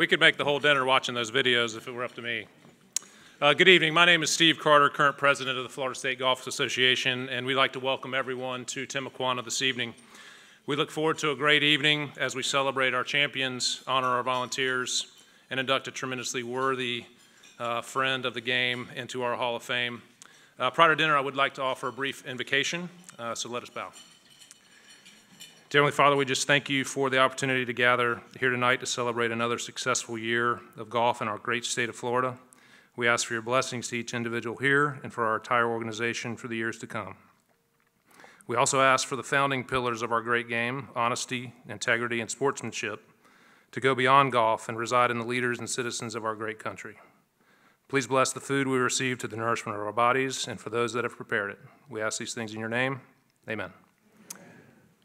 We could make the whole dinner watching those videos if it were up to me. Good evening. My name is Steve Carter, current president of the Florida State Golf Association, and we'd like to welcome everyone to Timuquana this evening. We look forward to a great evening as we celebrate our champions, honor our volunteers, and induct a tremendously worthy friend of the game into our Hall of Fame. Prior to dinner, I would like to offer a brief invocation, so let us bow. Dear Heavenly Father, we just thank you for the opportunity to gather here tonight to celebrate another successful year of golf in our great state of Florida. We ask for your blessings to each individual here and for our entire organization for the years to come. We also ask for the founding pillars of our great game, honesty, integrity, and sportsmanship, to go beyond golf and reside in the leaders and citizens of our great country. Please bless the food we receive to the nourishment of our bodies and for those that have prepared it. We ask these things in your name. Amen.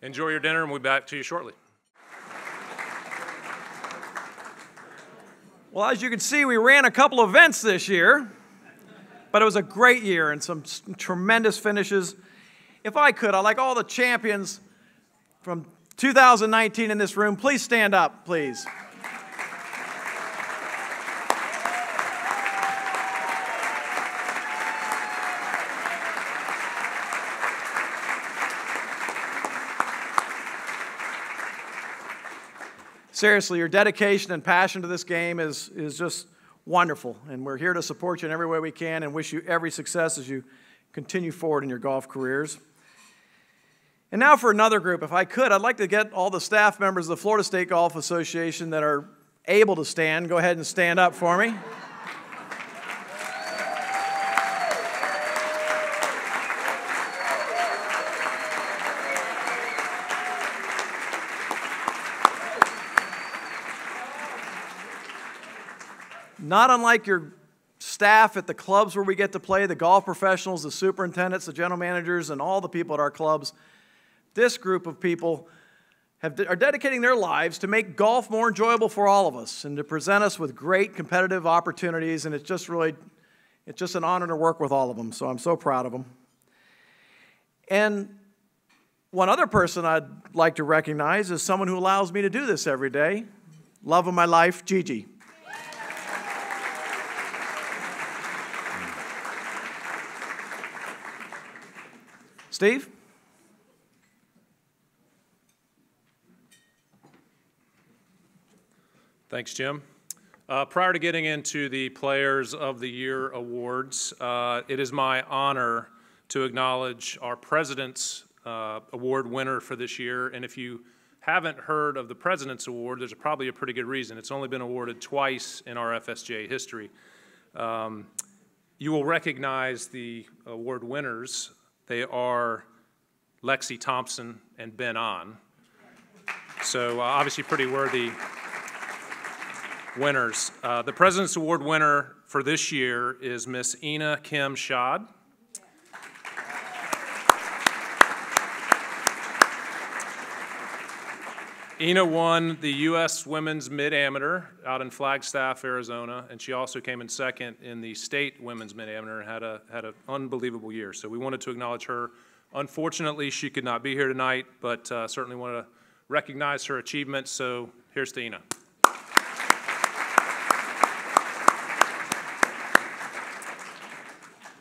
Enjoy your dinner, and we'll be back to you shortly. Well, as you can see, we ran a couple events this year, but it was a great year and some tremendous finishes. If I could, I'd like all the champions from 2019 in this room, please stand up, please. Seriously, your dedication and passion to this game is just wonderful, and we're here to support you in every way we can and wish you every success as you continue forward in your golf careers. And now for another group, if I could, I'd like to get all the staff members of the Florida State Golf Association that are able to stand. Go ahead and stand up for me. Not unlike your staff at the clubs where we get to play, the golf professionals, the superintendents, the general managers, and all the people at our clubs, this group of people are dedicating their lives to make golf more enjoyable for all of us and to present us with great competitive opportunities, and it's just an honor to work with all of them, so I'm so proud of them. And one other person I'd like to recognize is someone who allows me to do this every day, love of my life, Gigi. Steve? Thanks, Jim. Prior to getting into the Players of the Year awards, it is my honor to acknowledge our President's Award winner for this year. And if you haven't heard of the President's Award, there's probably a pretty good reason. It's only been awarded twice in our FSGA history. You will recognize the award winners. They are Lexi Thompson and Ben On. So obviously pretty worthy winners. The President's Award winner for this year is Miss Ina Kim Shad. Ina won the U.S. Women's Mid-Amateur out in Flagstaff, Arizona, and she also came in second in the State Women's Mid-Amateur and had an unbelievable year. So we wanted to acknowledge her. Unfortunately, she could not be here tonight, but certainly want to recognize her achievements. So here's to Ina.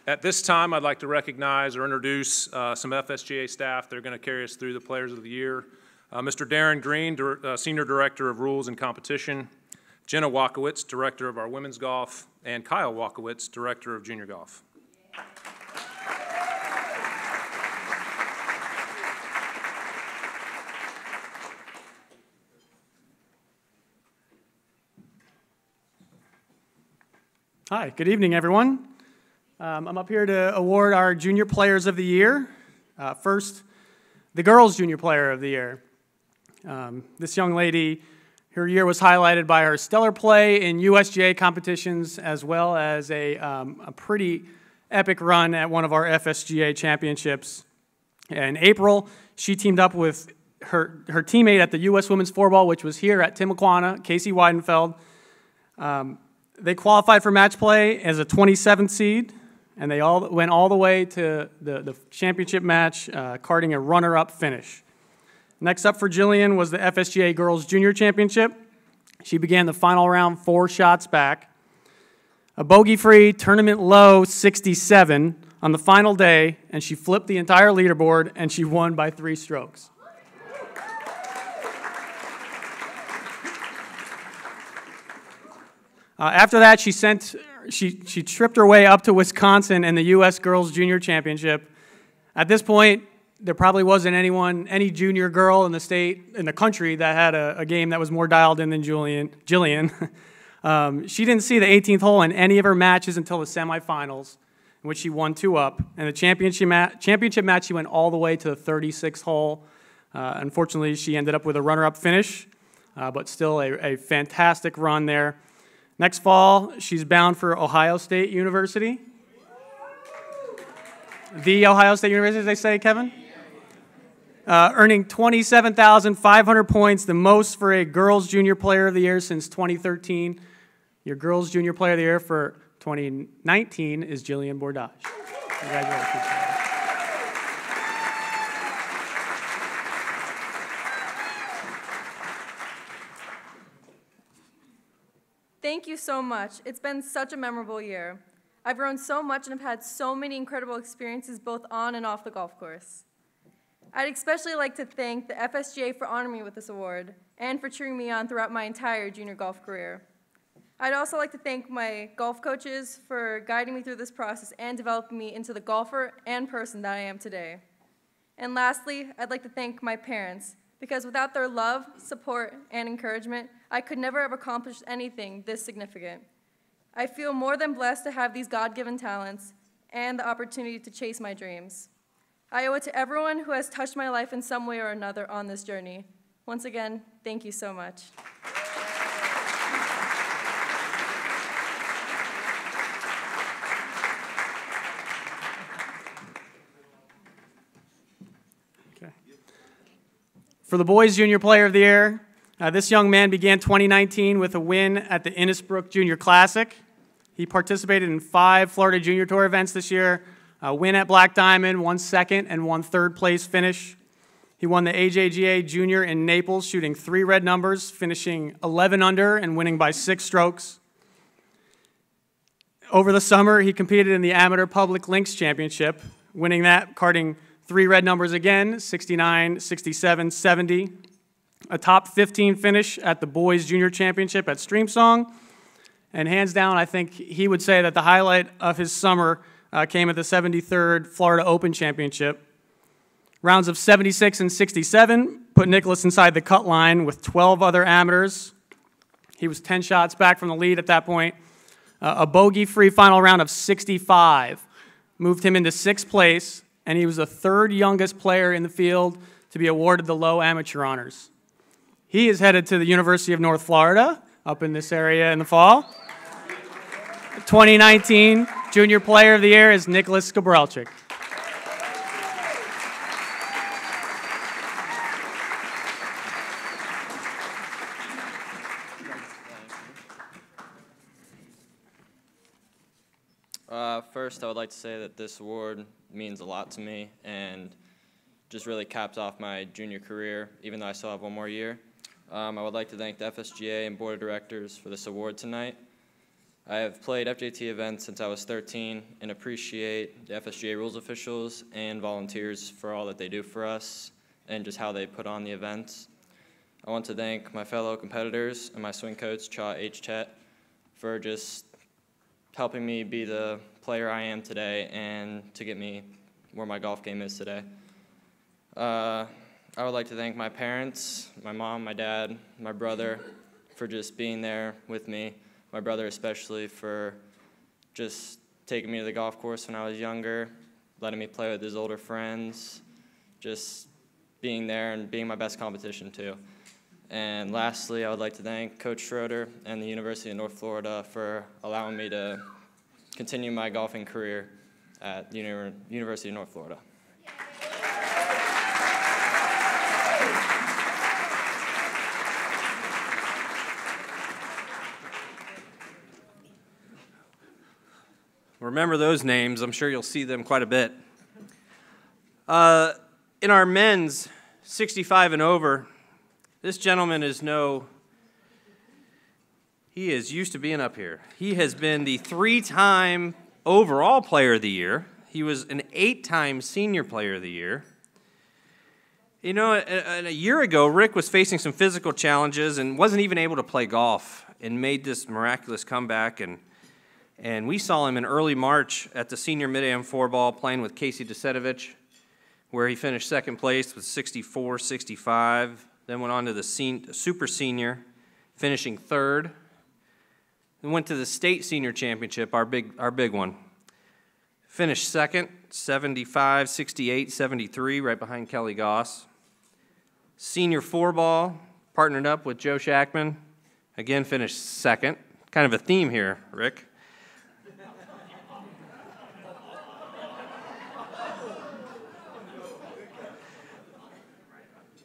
At this time, I'd like to recognize or introduce some FSGA staff. They're going to carry us through the Players of the Year. Mr. Darren Green, Senior Director of Rules and Competition, Jenna Walkowitz, Director of our Women's Golf, and Kyle Walkowitz, Director of Junior Golf. Hi, good evening, everyone. I'm up here to award our Junior Players of the Year. First, the Girls Junior Player of the Year. This young lady, her year was highlighted by her stellar play in USGA competitions as well as a pretty epic run at one of our FSGA championships. In April, she teamed up with her teammate at the U.S. Women's Floorball, which was here at Timuquana, Casey Weidenfeld. They qualified for match play as a 27th seed, and they all went all the way to the championship match, carding a runner-up finish. Next up for Jillian was the FSGA Girls Junior Championship. She began the final round 4 shots back. A bogey-free, tournament low 67 on the final day, and she flipped the entire leaderboard, and she won by 3 strokes. After that, she tripped her way up to Wisconsin in the U.S. Girls Junior Championship. At this point, there probably wasn't any junior girl in the country that had a game that was more dialed in than Jillian. She didn't see the 18th hole in any of her matches until the semifinals, in which she won 2 up. And the championship match, she went all the way to the 36th hole. Unfortunately, she ended up with a runner-up finish, but still a fantastic run there. Next fall, she's bound for Ohio State University. The Ohio State University, as they say, Kevin? Earning 27,500 points, the most for a Girls Junior Player of the Year since 2013. Your Girls Junior Player of the Year for 2019 is Jillian Bordage. Congratulations. Thank you so much. It's been such a memorable year. I've grown so much and have had so many incredible experiences both on and off the golf course. I'd especially like to thank the FSGA for honoring me with this award and for cheering me on throughout my entire junior golf career. I'd also like to thank my golf coaches for guiding me through this process and developing me into the golfer and person that I am today. And lastly, I'd like to thank my parents, because without their love, support, and encouragement, I could never have accomplished anything this significant. I feel more than blessed to have these God-given talents and the opportunity to chase my dreams. I owe it to everyone who has touched my life in some way or another on this journey. Once again, thank you so much. For the Boys Junior Player of the Year, this young man began 2019 with a win at the Innisbrook Junior Classic. He participated in 5 Florida Junior Tour events this year, a win at Black Diamond, 1 second, and 1 third place finish. He won the AJGA Junior in Naples, shooting 3 red numbers, finishing 11 under and winning by 6 strokes. Over the summer, he competed in the Amateur Public Links Championship, winning that, carding 3 red numbers again, 69, 67, 70. A top 15 finish at the Boys Junior Championship at Streamsong. And hands down, I think he would say that the highlight of his summer came at the 73rd Florida Open Championship. Rounds of 76 and 67 put Nicholas inside the cut line with 12 other amateurs. He was 10 shots back from the lead at that point. A bogey-free final round of 65 moved him into 6th place, and he was the 3rd youngest player in the field to be awarded the low amateur honors. He is headed to the University of North Florida, up in this area in the fall. 2019 Junior Player of the Year is Nicholas Skabralchik. First, I would like to say that this award means a lot to me and just really capped off my junior career, even though I still have 1 more year. I would like to thank the FSGA and Board of Directors for this award tonight. I have played FJT events since I was 13 and appreciate the FSGA rules officials and volunteers for all that they do for us and just how they put on the events. I want to thank my fellow competitors and my swing coach, Cha H. Chet, for just helping me be the player I am today and to get me where my golf game is today. I would like to thank my parents, my mom, my dad, my brother, for just being there with me. My brother especially for just taking me to the golf course when I was younger, letting me play with his older friends, just being there and being my best competition too. And lastly, I would like to thank Coach Schroeder and the University of North Florida for allowing me to continue my golfing career at the University of North Florida. Remember those names. I'm sure you'll see them quite a bit. In our men's 65 and over, this gentleman is no He is used to being up here. He has been the 3-time overall player of the year. He was an 8-time senior player of the year. You know, a year ago, Rick was facing some physical challenges and wasn't even able to play golf, and made this miraculous comeback. And we saw him in early March at the senior mid-am 4-ball playing with Casey Desetovich, where he finished second place with 64-65. Then went on to the super senior, finishing third. Then went to the state senior championship, our big one. Finished second, 75, 68, 73, right behind Kelly Goss. Senior 4-ball, partnered up with Joe Shackman. Again, finished second. Kind of a theme here, Rick.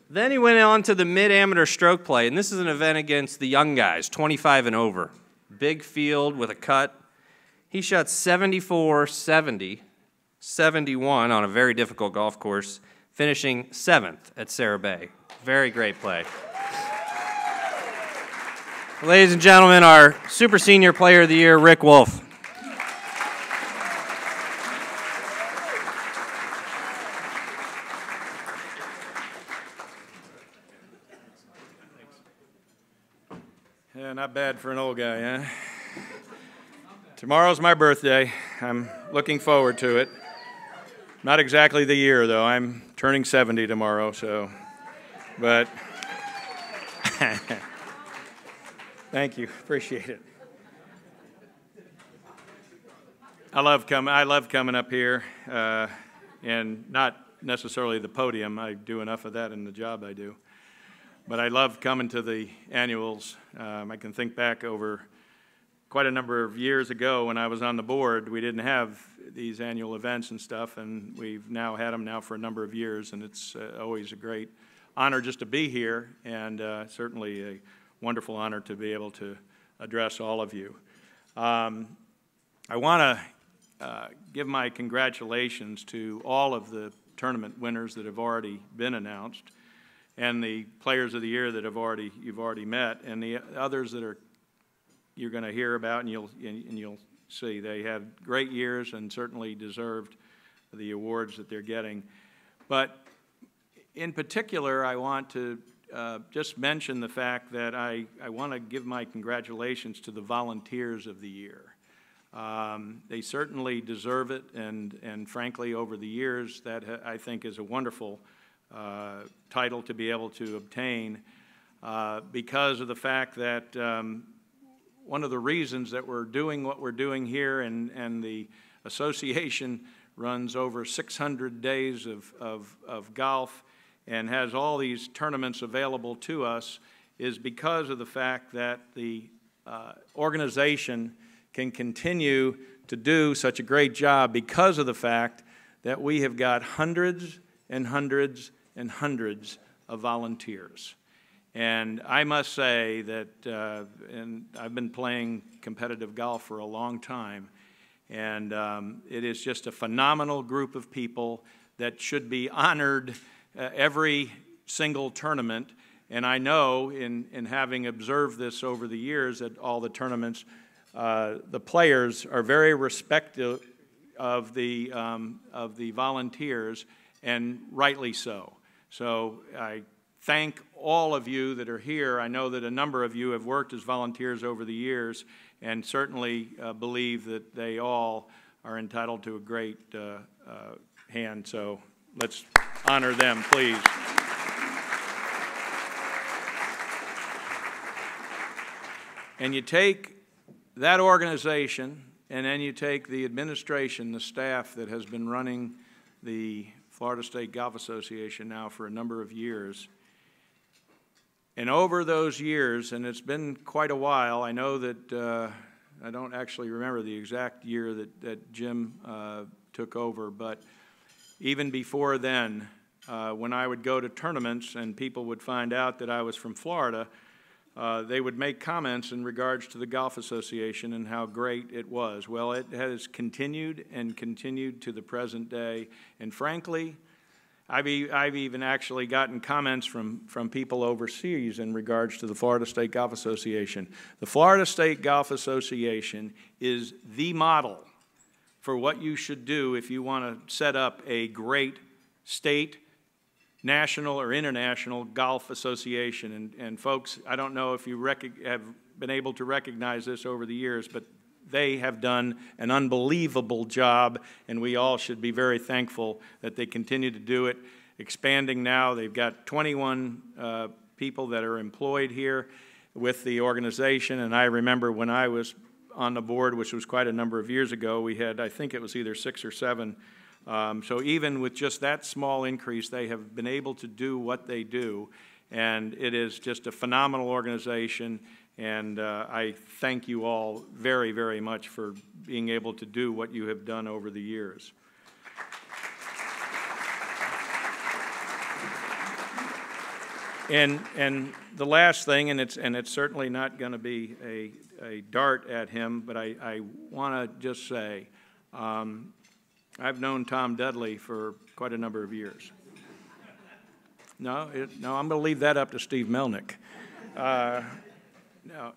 Then he went on to the mid-amateur stroke play, and this is an event against the young guys, 25 and over. Big field with a cut. He shot 74, 70, 71 on a very difficult golf course, finishing 7th at Sarah Bay. Very great play. Ladies and gentlemen, our Super Senior Player of the Year, Rick Wolf. Yeah, not bad for an old guy, huh? Tomorrow's my birthday. I'm looking forward to it. Not exactly the year, though. I'm turning 70 tomorrow, so, but thank you, appreciate it. I love coming up here, and not necessarily the podium. I do enough of that in the job I do. But I love coming to the annuals. I can think back over quite a number of years ago when I was on the board. We didn't have these annual events and stuff, and we've now had them now for a number of years, and it's always a great honor just to be here, and certainly a wonderful honor to be able to address all of you. I want to give my congratulations to all of the tournament winners that have already been announced, and the players of the year that you've already met, and the others that you're going to hear about, and you'll see they had great years and certainly deserved the awards that they're getting. But in particular, I want to just mention the fact that I want to give my congratulations to the volunteers of the year. They certainly deserve it, and frankly, over the years, that I think is a wonderful title to be able to obtain because of the fact that one of the reasons that we're doing what we're doing here, and the association runs over 600 days of golf and has all these tournaments available to us, is because of the fact that the organization can continue to do such a great job because of the fact that we have got hundreds and hundreds and hundreds of volunteers. And I must say that, and I've been playing competitive golf for a long time, and it is just a phenomenal group of people that should be honored every single tournament. And I know, in having observed this over the years at all the tournaments, the players are very respectful of the volunteers, and rightly so. So I thank all of you that are here. I know that a number of you have worked as volunteers over the years, and certainly believe that they all are entitled to a great hand. So let's honor them, please. And you take that organization, and then you take the administration, the staff that has been running the Florida State Golf Association now for a number of years. And over those years, and it's been quite a while, I know that I don't actually remember the exact year that Jim took over, but even before then, when I would go to tournaments and people would find out that I was from Florida, they would make comments in regards to the Golf Association and how great it was. Well, it has continued and continued to the present day. And frankly, I've even actually gotten comments from people overseas in regards to the Florida State Golf Association. The Florida State Golf Association is the model for what you should do if you want to set up a great state, national, or international golf association. And folks, I don't know if you have been able to recognize this over the years, but they have done an unbelievable job, and we all should be very thankful that they continue to do it. Expanding now, they've got 21 people that are employed here with the organization, and I remember when I was on the board, which was quite a number of years ago, we had, I think it was either 6 or 7. So even with just that small increase, they have been able to do what they do, and it is just a phenomenal organization. And I thank you all very, very much for being able to do what you have done over the years. And the last thing, and it's certainly not going to be a dart at him, but I want to just say, I've known Tom Dudley for quite a number of years. No, I'm going to leave that up to Steve Melnick. Now,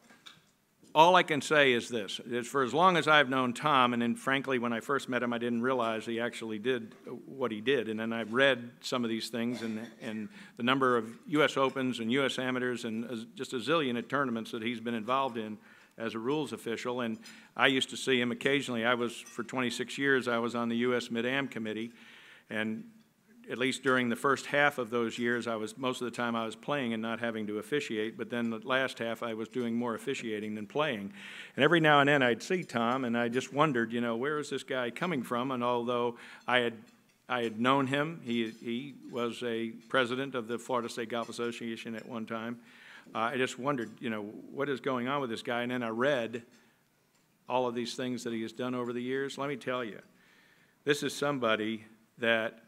all I can say is this, is for as long as I've known Tom, and then frankly when I first met him I didn't realize he actually did what he did, and then I've read some of these things and the number of U.S. Opens and U.S. Amateurs and just a zillion of tournaments that he's been involved in as a rules official, and I used to see him occasionally. For 26 years I was on the U.S. Mid-Am Committee, and at least during the first half of those years, most of the time I was playing and not having to officiate, but then the last half I was doing more officiating than playing. And every now and then I'd see Tom, and I just wondered, you know, where is this guy coming from? And although I had known him, he was a president of the Florida State Golf Association at one time, I just wondered, you know, what is going on with this guy? And then I read all of these things that he has done over the years. Let me tell you, this is somebody that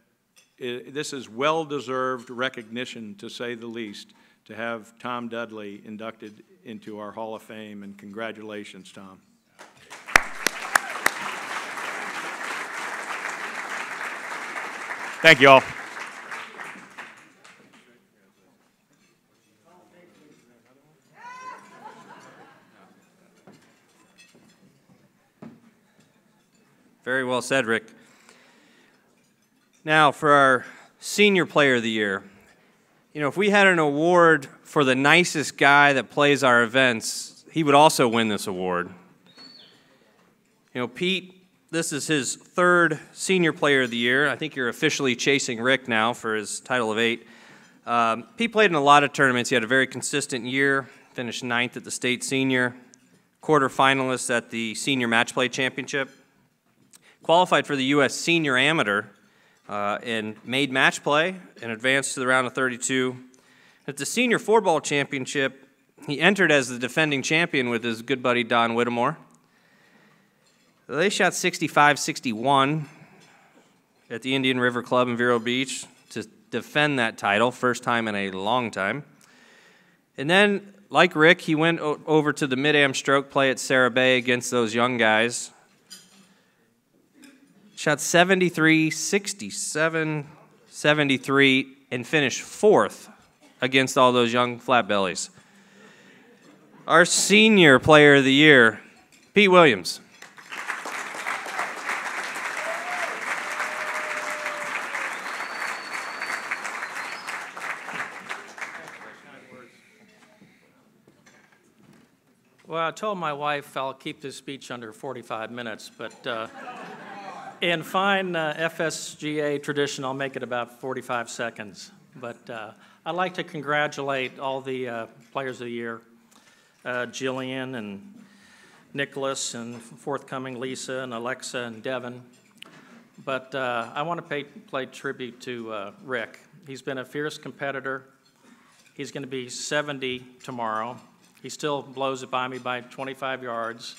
this is well-deserved recognition, to say the least, to have Tom Dudley inducted into our Hall of Fame, and congratulations, Tom. Thank you all. Very well said, Rick. Now, for our Senior Player of the Year, you know, if we had an award for the nicest guy that plays our events, he would also win this award. You know, Pete, this is his 3rd Senior Player of the Year. I think you're officially chasing Rick now for his title of 8. Pete played in a lot of tournaments. He had a very consistent year, finished 9th at the State Senior, quarterfinalist at the Senior Match Play Championship, qualified for the U.S. Senior Amateur, and made match play and advanced to the round of 32. At the Senior 4-Ball Championship, he entered as the defending champion with his good buddy Don Whittemore. They shot 65-61 at the Indian River Club in Vero Beach to defend that title, first time in a long time. And then, like Rick, he went over to the Mid-Am stroke play at Sarah Bay against those young guys. Shot 73, 67, 73, and finished 4th against all those young flat bellies. Our Senior Player of the Year, Pete Williams. Well, I told my wife I'll keep this speech under 45 minutes, but in fine FSGA tradition, I'll make it about 45 seconds. But I'd like to congratulate all the Players of the Year, Jillian and Nicholas and forthcoming Lisa and Alexa and Devin. But I want to pay tribute to Rick. He's been a fierce competitor. He's going to be 70 tomorrow. He still blows it by me by 25 yards.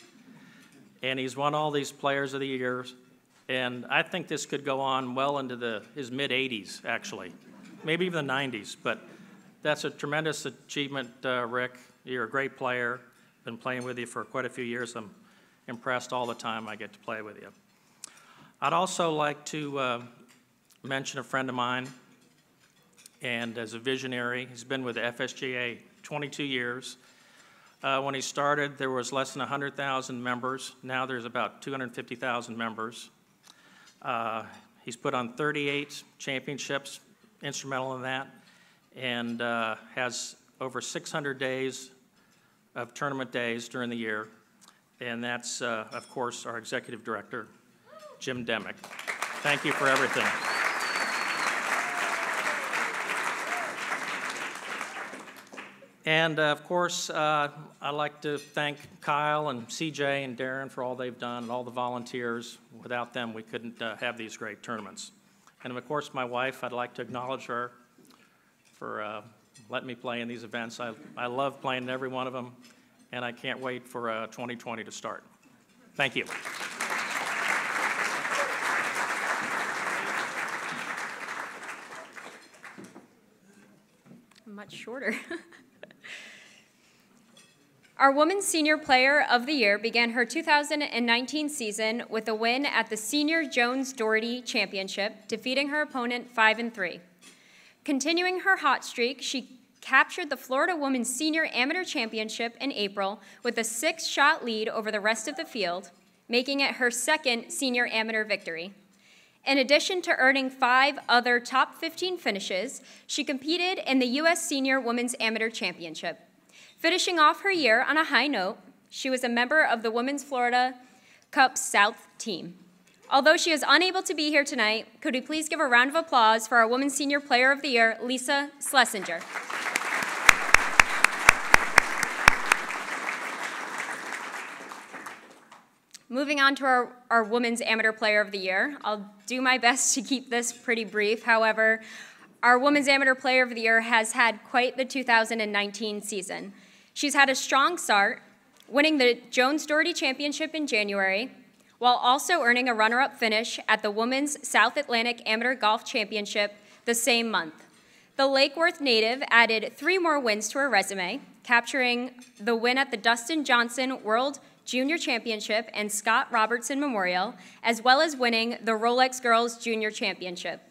And he's won all these Players of the Year. And I think this could go on well into his mid-80s, actually, maybe even the 90s. But that's a tremendous achievement, Rick. You're a great player. Been playing with you for quite a few years. I'm impressed all the time I get to play with you. I'd also like to mention a friend of mine, and as a visionary. He's been with the FSGA 22 years. When he started, there was less than 100,000 members. Now there's about 250,000 members. He's put on 38 championships, instrumental in that, and has over 600 days of tournament days during the year. And that's, of course, our executive director, Jim Demick. Thank you for everything. And of course, I'd like to thank Kyle and CJ and Darren for all they've done and all the volunteers. Without them, we couldn't have these great tournaments. And of course, my wife, I'd like to acknowledge her for letting me play in these events. I love playing in every one of them, and I can't wait for 2020 to start. Thank you. Much shorter. Our Women's Senior Player of the Year began her 2019 season with a win at the Senior Jones-Doherty Championship, defeating her opponent 5-3. Continuing her hot streak, she captured the Florida Women's Senior Amateur Championship in April with a 6-shot lead over the rest of the field, making it her second senior amateur victory. In addition to earning 5 other top 15 finishes, she competed in the U.S. Senior Women's Amateur Championship. Finishing off her year on a high note, she was a member of the Women's Florida Cup South team. Although she is unable to be here tonight, could we please give a round of applause for our Women's Senior Player of the Year, Lisa Schlesinger. Moving on to our Women's Amateur Player of the Year. I'll do my best to keep this pretty brief. However, our Women's Amateur Player of the Year has had quite the 2019 season. She's had a strong start, winning the Jones-Doherty Championship in January, while also earning a runner-up finish at the Women's South Atlantic Amateur Golf Championship the same month. The Lake Worth native added 3 more wins to her resume, capturing the win at the Dustin Johnson World Junior Championship and Scott Robertson Memorial, as well as winning the Rolex Girls Junior Championship.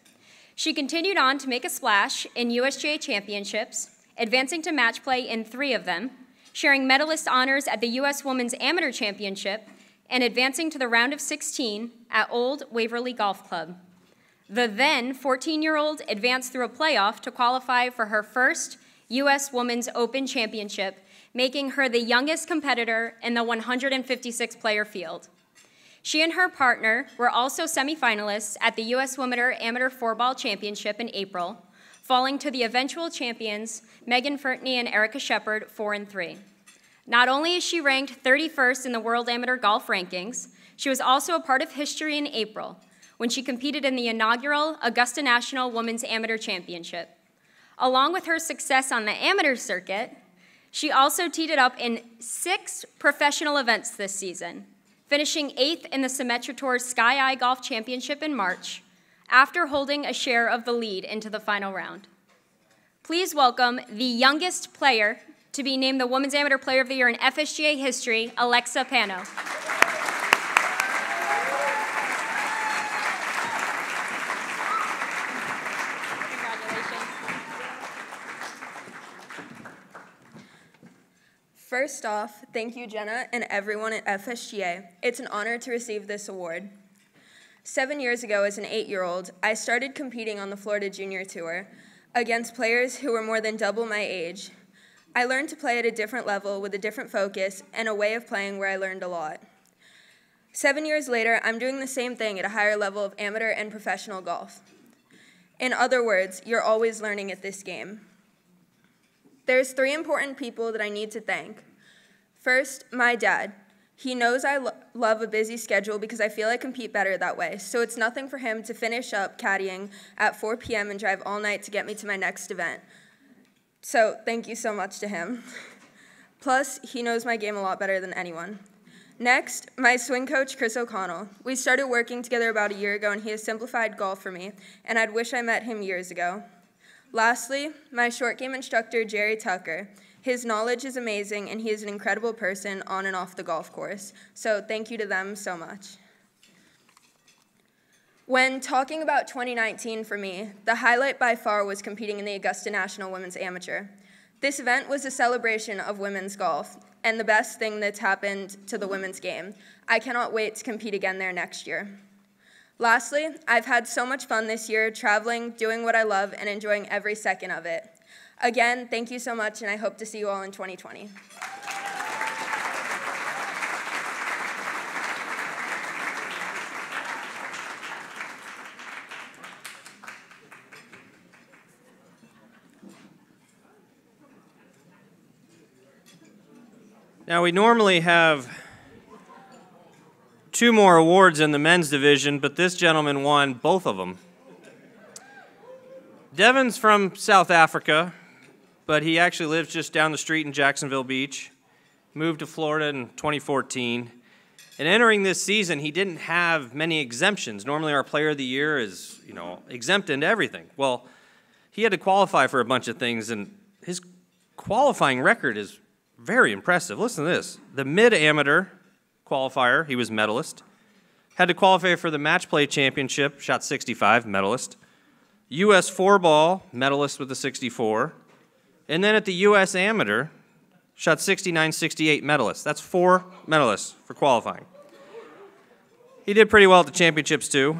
She continued on to make a splash in USGA championships, advancing to match play in 3 of them, sharing medalist honors at the U.S. Women's Amateur Championship, and advancing to the round of 16 at Old Waverly Golf Club. The then 14-year-old advanced through a playoff to qualify for her first U.S. Women's Open Championship, making her the youngest competitor in the 156-player field. She and her partner were also semifinalists at the U.S. Women Amateur 4-Ball Championship in April, falling to the eventual champions, Megan Fertney and Erica Shepard, 4-3. Not only is she ranked 31st in the World Amateur Golf Rankings, she was also a part of history in April, when she competed in the inaugural Augusta National Women's Amateur Championship. Along with her success on the amateur circuit, she also teed it up in 6 professional events this season, finishing 8th in the Symetra Tour Sky Eye Golf Championship in March, after holding a share of the lead into the final round. Please welcome the youngest player to be named the Women's Amateur Player of the Year in FSGA history, Alexa Pano. First off, thank you, Jenna, and everyone at FSGA. It's an honor to receive this award. 7 years ago, as an 8-year-old, I started competing on the Florida Junior Tour against players who were more than double my age. I learned to play at a different level with a different focus and a way of playing where I learned a lot. 7 years later, I'm doing the same thing at a higher level of amateur and professional golf. In other words, you're always learning at this game. There's 3 important people that I need to thank. First, my dad. He knows I love a busy schedule because I feel I compete better that way, so it's nothing for him to finish up caddying at 4 p.m. and drive all night to get me to my next event. So thank you so much to him. Plus, he knows my game a lot better than anyone. Next, my swing coach, Chris O'Connell. We started working together about a year ago, and he has simplified golf for me, and I'd wish I met him years ago. Lastly, my short game instructor, Jerry Tucker. His knowledge is amazing, and he is an incredible person on and off the golf course. So thank you to them so much. When talking about 2019 for me, the highlight by far was competing in the Augusta National Women's Amateur. This event was a celebration of women's golf and the best thing that's happened to the women's game. I cannot wait to compete again there next year. Lastly, I've had so much fun this year traveling, doing what I love, and enjoying every second of it. Again, thank you so much, and I hope to see you all in 2020. Now, we normally have 2 more awards in the men's division, but this gentleman won both of them. Devin's from South Africa, but he actually lives just down the street in Jacksonville Beach. Moved to Florida in 2014. And entering this season, he didn't have many exemptions. Normally our player of the year is, exempt into everything. Well, he had to qualify for a bunch of things, and his qualifying record is very impressive. Listen to this. The mid-amateur qualifier, he was medalist. Had to qualify for the match play championship, shot 65, medalist. U.S. 4-ball, medalist with the 64. And then at the U.S. amateur, shot 69, 68, medalist. That's 4 medalists for qualifying. He did pretty well at the championships, too.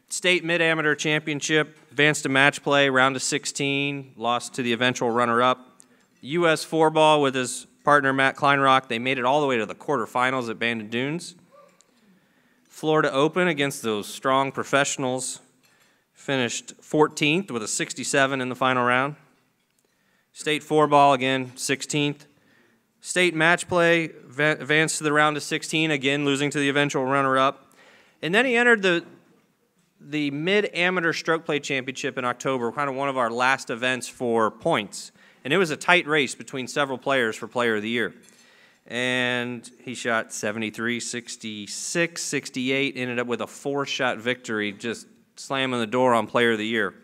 State mid-amateur championship, advanced to match play, round of 16, lost to the eventual runner-up. U.S. 4-ball with his partner, Matt Kleinrock. They made it all the way to the quarterfinals at Bandon Dunes. Florida Open against those strong professionals. Finished 14th with a 67 in the final round. State 4-ball, again, 16th. State match play, advanced to the round of 16, again, losing to the eventual runner-up. And then he entered the mid-amateur stroke play championship in October, kind of one of our last events for points. And it was a tight race between several players for Player of the Year. And he shot 73, 66, 68, ended up with a 4-shot victory, just slamming the door on Player of the Year.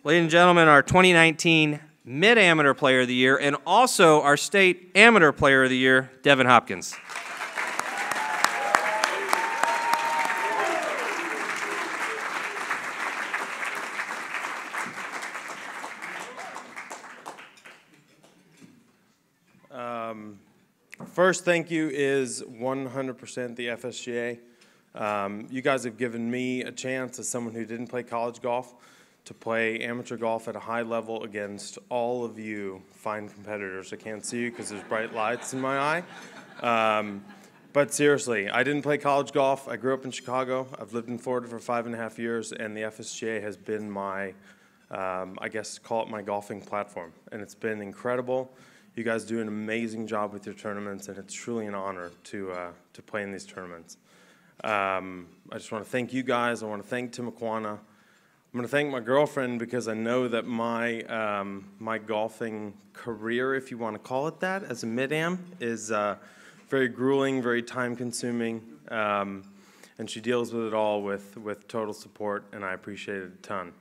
Ladies and gentlemen, our 2019 Mid-Amateur Player of the Year, and also our State Amateur Player of the Year, Devin Hopkins. First thank you is 100% the FSGA. You guys have given me a chance as someone who didn't play college golf to play amateur golf at a high level against all of you fine competitors. I can't see you because there's bright lights in my eye. But seriously, I didn't play college golf. I grew up in Chicago. I've lived in Florida for 5.5 years, and the FSGA has been my, I guess, call it my golfing platform. And it's been incredible. You guys do an amazing job with your tournaments, and it's truly an honor to play in these tournaments. I just want to thank you guys. I want to thank Tim Aquana. I'm going to thank my girlfriend because I know that my my golfing career, if you want to call it that, as a mid-am, is very grueling, very time-consuming, and she deals with it all with total support, and I appreciate it a ton.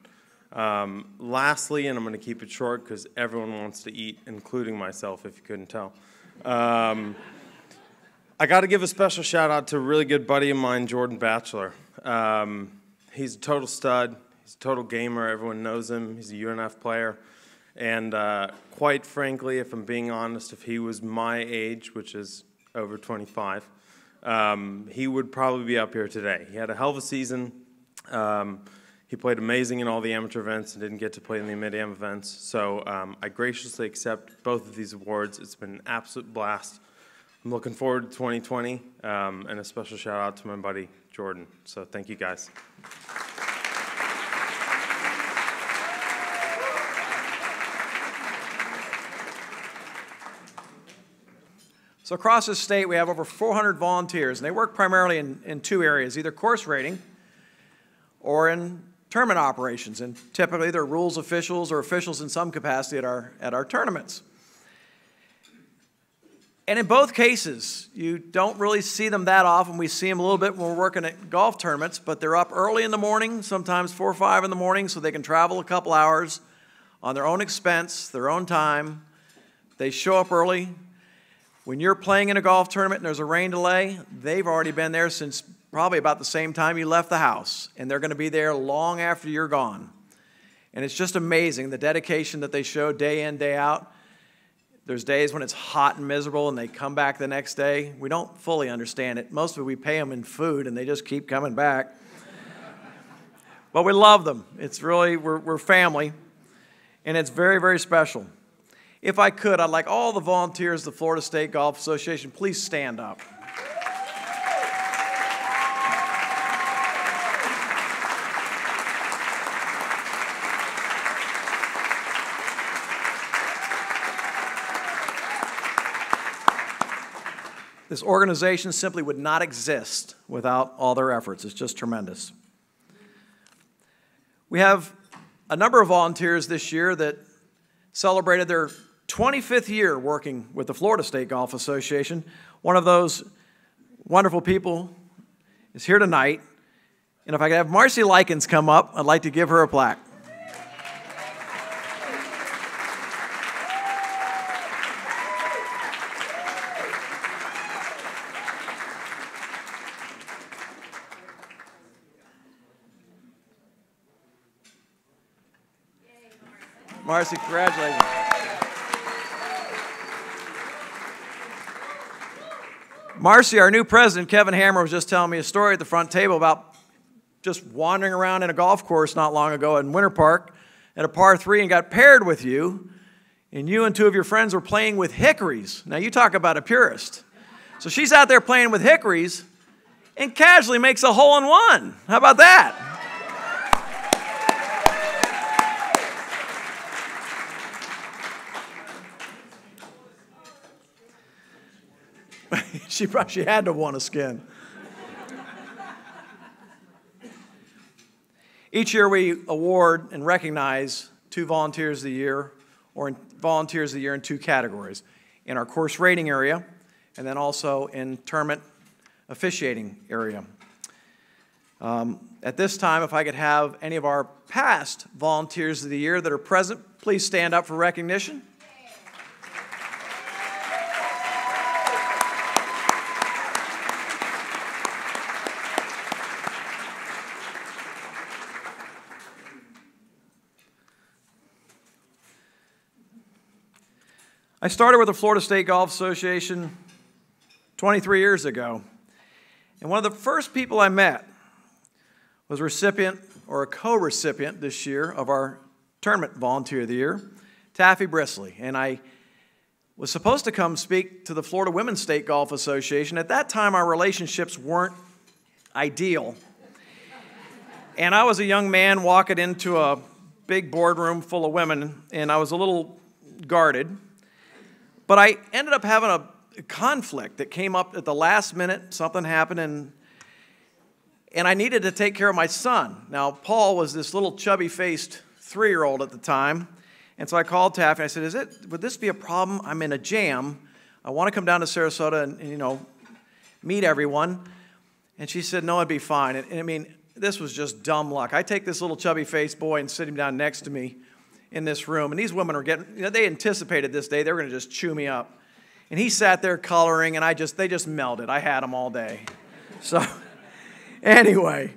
Lastly, and I'm going to keep it short because everyone wants to eat, including myself, if you couldn't tell. I got to give a special shout out to a really good buddy of mine, Jordan Batchelor. He's a total stud. He's a total gamer. Everyone knows him. He's a UNF player. And quite frankly, if I'm being honest, if he was my age, which is over 25, he would probably be up here today. He had a hell of a season. He played amazing in all the amateur events and didn't get to play in the mid-am events. So I graciously accept both of these awards. It's been an absolute blast. I'm looking forward to 2020, and a special shout out to my buddy Jordan. So thank you guys. So across the state, we have over 400 volunteers, and they work primarily in 2 areas, either course rating or in tournament operations, and typically they're rules officials or officials in some capacity at our tournaments. And in both cases, you don't really see them that often. We see them a little bit when we're working at golf tournaments, but they're up early in the morning, sometimes 4 or 5 in the morning, so they can travel a couple hours on their own expense, their own time. They show up early. When you're playing in a golf tournament and there's a rain delay, they've already been there since probably about the same time you left the house, and they're going to be there long after you're gone. And it's just amazing the dedication that they show day in, day out. There's days when it's hot and miserable and they come back the next day. We don't fully understand it. Most of it we pay them in food and they just keep coming back. But we love them. It's really, we're family, and it's very, very special. If I could, I'd like all the volunteers of the Florida State Golf Association, please stand up. This organization simply would not exist without all their efforts. It's just tremendous. We have a number of volunteers this year that celebrated their 25th year working with the Florida State Golf Association. One of those wonderful people is here tonight. And if I could have Marcy Likens come up, I'd like to give her a plaque. Marcy, congratulations. Marcy, our new president, Kevin Hammer, was just telling me a story at the front table about just wandering around in a golf course not long ago in Winter Park at a par 3 and got paired with you, and you and two of your friends were playing with hickories. Now, you talk about a purist. So she's out there playing with hickories and casually makes a hole-in-one. How about that? She had to have won a skin. Each year we award and recognize two volunteers of the year, or volunteers of the year in two categories. In our course rating area, and then also in tournament officiating area. At this time, if I could have any of our past volunteers of the year that are present, please stand up for recognition. I started with the Florida State Golf Association 23 years ago, and one of the first people I met was a recipient or a co-recipient this year of our Tournament Volunteer of the Year, Taffy Brisley, and I was supposed to come speak to the Florida Women's State Golf Association. At that time, our relationships weren't ideal, and I was a young man walking into a big boardroom full of women, and I was a little guarded. But I ended up having a conflict that came up at the last minute. Something happened, and I needed to take care of my son. Now, Paul was this little chubby-faced 3-year-old at the time, and so I called Taffy, and I said, would this be a problem? I'm in a jam. I want to come down to Sarasota and meet everyone. And she said, no, it'd be fine. And I mean, this was just dumb luck. I take this little chubby-faced boy and sit him down next to me in this room, and these women were getting, they anticipated this day. They were going to just chew me up. And he sat there coloring, and they just melted. I had them all day. So anyway,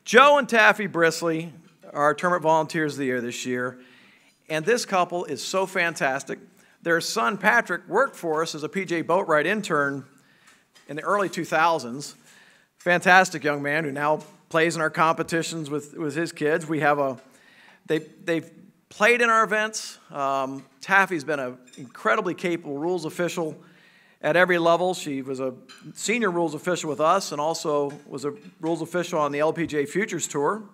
Joe and Taffy Brisley are our Tournament Volunteers of the Year this year, and this couple is so fantastic. Their son, Patrick, worked for us as a PGA Boatwright intern in the early 2000s. Fantastic young man who now plays in our competitions with his kids. We have they've played in our events. Taffy's been an incredibly capable rules official at every level. She was a senior rules official with us and also was a rules official on the LPGA Futures Tour.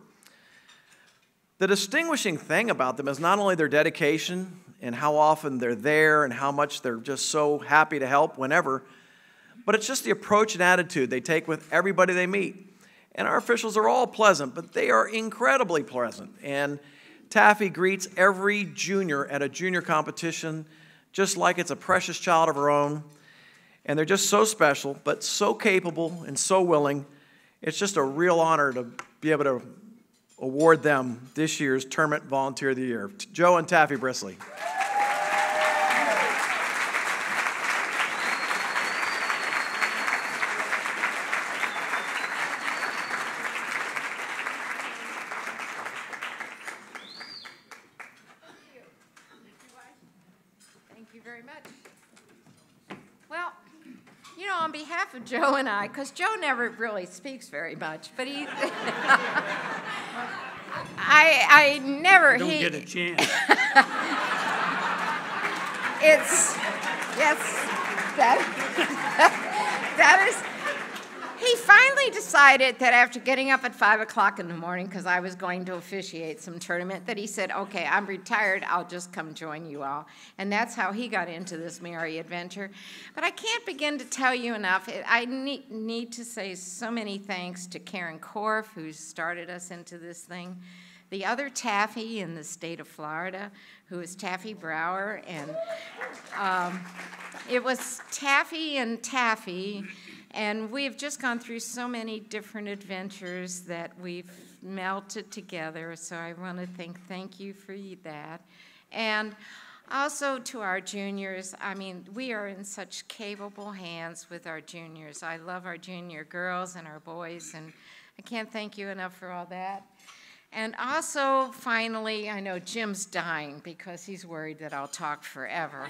The distinguishing thing about them is not only their dedication and how often they're there and how much they're just so happy to help whenever, but it's just the approach and attitude they take with everybody they meet. And our officials are all pleasant, but they are incredibly pleasant. And Taffy greets every junior at a junior competition just like it's a precious child of her own. And they're just so special, but so capable and so willing. It's just a real honor to be able to award them this year's Tournament Volunteer of the Year. Joe and Taffy Brisley. very much. Well, you know, on behalf of Joe and I, because Joe never really speaks very much, but he, I never, Don't get a chance. It's, yes, that is, he finally decided that after getting up at 5 o'clock in the morning, because I was going to officiate some tournament, that he said, okay, I'm retired, I'll just come join you all. And that's how he got into this merry adventure. But I can't begin to tell you enough. I need to say so many thanks to Karen Korf, who started us into this thing. The other Taffy in the state of Florida, who is Taffy Brower, and it was Taffy and Taffy, and we've just gone through so many different adventures that we've melted together, so I want to thank you for that. And also to our juniors, I mean, we are in such capable hands with our juniors. I love our junior girls and our boys, and I can't thank you enough for all that. And also, finally, I know Jim's dying because he's worried that I'll talk forever.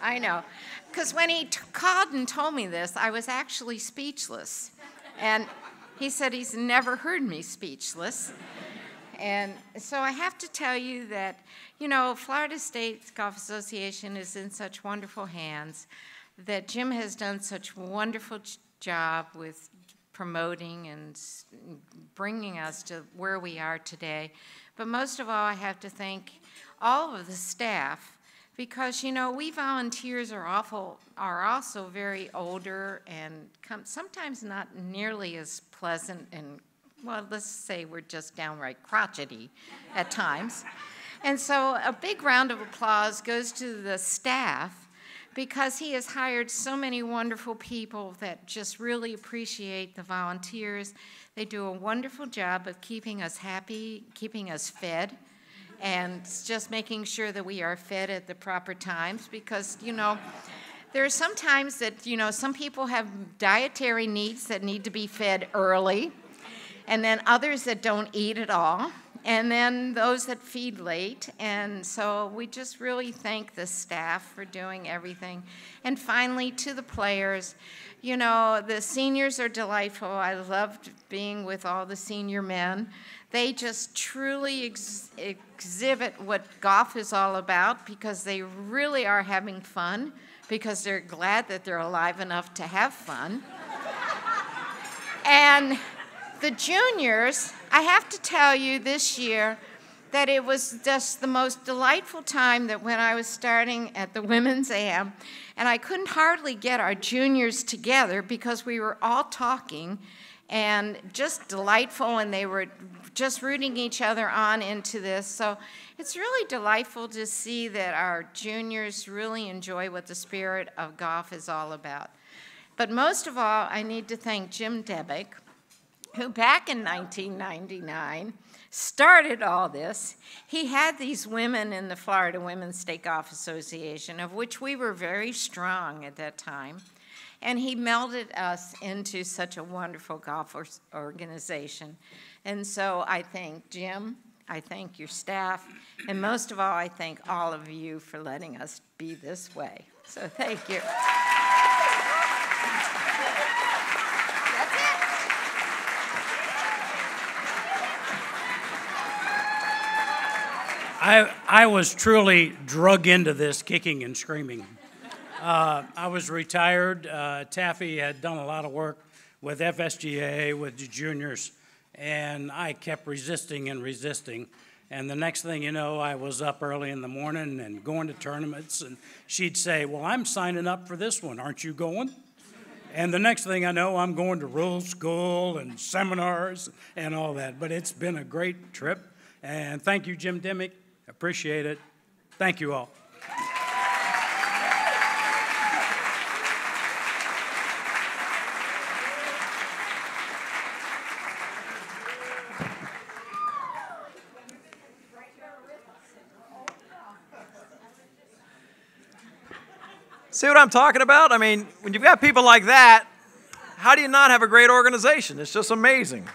I know, because when he called and told me this, I was actually speechless. And he said he's never heard me speechless. And so I have to tell you that, you know, Florida State Golf Association is in such wonderful hands, that Jim has done such a wonderful job with promoting and bringing us to where we are today. But most of all, I have to thank all of the staff, because, you know, we volunteers are also very older and sometimes not nearly as pleasant and, well, let's say we're just downright crotchety at times. And so a big round of applause goes to the staff, because he has hired so many wonderful people that just really appreciate the volunteers. They do a wonderful job of keeping us happy, keeping us fed, and just making sure that we are fed at the proper times, because, you know, there are some times that, you know, some people have dietary needs that need to be fed early, and then others that don't eat at all, and then those that feed late. And so we just really thank the staff for doing everything. And finally, to the players, you know, the seniors are delightful. I loved being with all the senior men. They just truly exhibit what golf is all about, because they really are having fun, because they're glad that they're alive enough to have fun. And the juniors, I have to tell you this year that it was just the most delightful time, that when I was starting at the Women's AM, and I couldn't hardly get our juniors together because we were all talking and just delightful, and they were just rooting each other on into this. So it's really delightful to see that our juniors really enjoy what the spirit of golf is all about. But most of all, I need to thank Jim Debick, who back in 1999 started all this. He had these women in the Florida Women's State Golf Association, of which we were very strong at that time, and he melded us into such a wonderful golf organization. And so I thank Jim, I thank your staff, and most of all, I thank all of you for letting us be this way. So thank you. I was truly drug into this kicking and screaming. I was retired. Taffy had done a lot of work with FSGA, with the juniors, and I kept resisting and resisting. And the next thing you know, I was up early in the morning and going to tournaments, and she'd say, well, I'm signing up for this one. Aren't you going? And the next thing I know, I'm going to rules school and seminars and all that. But it's been a great trip. And thank you, Jim Dimmick. Appreciate it. Thank you all. See what I'm talking about? I mean, when you've got people like that, how do you not have a great organization? It's just amazing.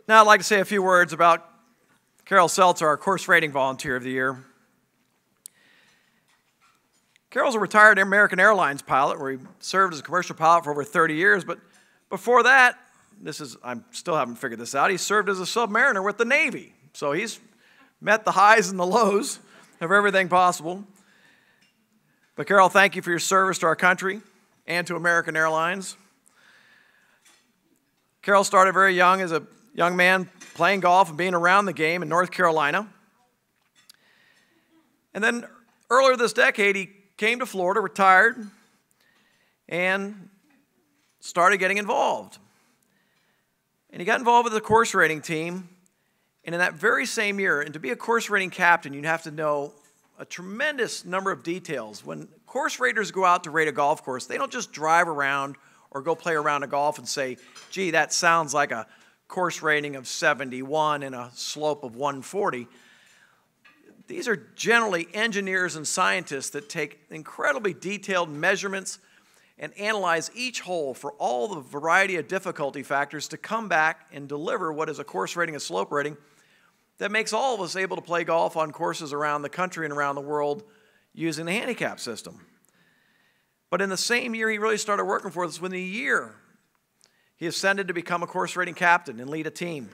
Now I'd like to say a few words about Carol Seltzer, our course rating volunteer of the year. Carol's a retired American Airlines pilot where he served as a commercial pilot for over 30 years, but before that, I still haven't figured this out, he served as a submariner with the Navy. So he's met the highs and the lows of everything possible. But Carol, thank you for your service to our country and to American Airlines. Carol started very young as a young man playing golf and being around the game in North Carolina. And then earlier this decade, he came to Florida, retired, and started getting involved. And he got involved with the course rating team. And in that very same year, and to be a course rating captain, you have to know a tremendous number of details. When course raters go out to rate a golf course, they don't just drive around or go play around a golf and say, gee, that sounds like a course rating of 71 and a slope of 140. These are generally engineers and scientists that take incredibly detailed measurements and analyze each hole for all the variety of difficulty factors to come back and deliver what is a course rating, a slope rating, that makes all of us able to play golf on courses around the country and around the world using the handicap system. But in the same year he really started working for us, within a year, he ascended to become a course rating captain and lead a team.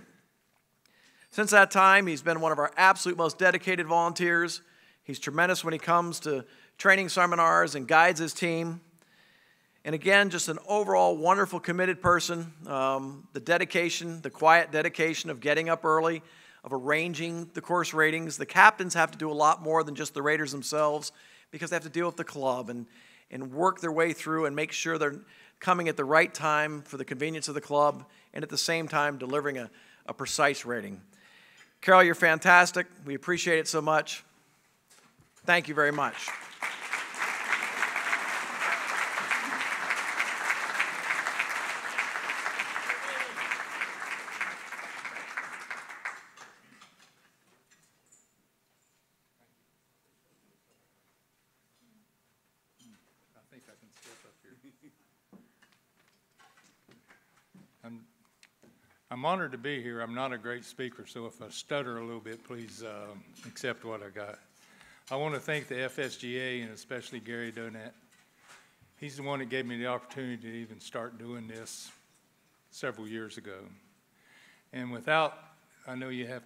Since that time, he's been one of our absolute most dedicated volunteers. He's tremendous when he comes to training seminars and guides his team. And again, just an overall wonderful, committed person. The dedication, the quiet dedication of getting up early, of arranging the course ratings. The captains have to do a lot more than just the raters themselves because they have to deal with the club and work their way through and make sure they're coming at the right time for the convenience of the club and at the same time delivering a precise rating. Carol, you're fantastic. We appreciate it so much. Thank you very much. I'm honored to be here. I'm not a great speaker, so if I stutter a little bit, please accept what I got. I want to thank the FSGA and especially Gary Donat. He's the one that gave me the opportunity to even start doing this several years ago. And I know you have,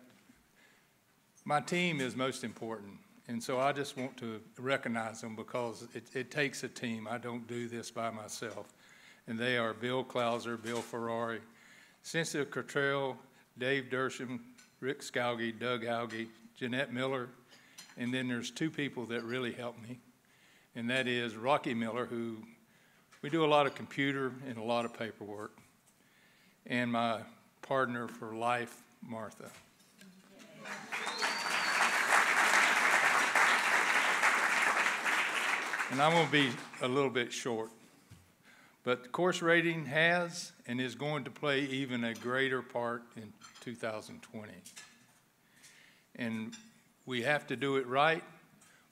my team is most important. And so I just want to recognize them because it takes a team. I don't do this by myself. And they are Bill Klauser, Bill Ferrari, Cynthia Cottrell, Dave Dersham, Rick Scalgi, Doug Alge, Jeanette Miller, and then there's two people that really helped me, and that is Rocky Miller, who we do a lot of computer and a lot of paperwork, and my partner for life, Martha. And I'm going to be a little bit short. But course rating has and is going to play even a greater part in 2020. And we have to do it right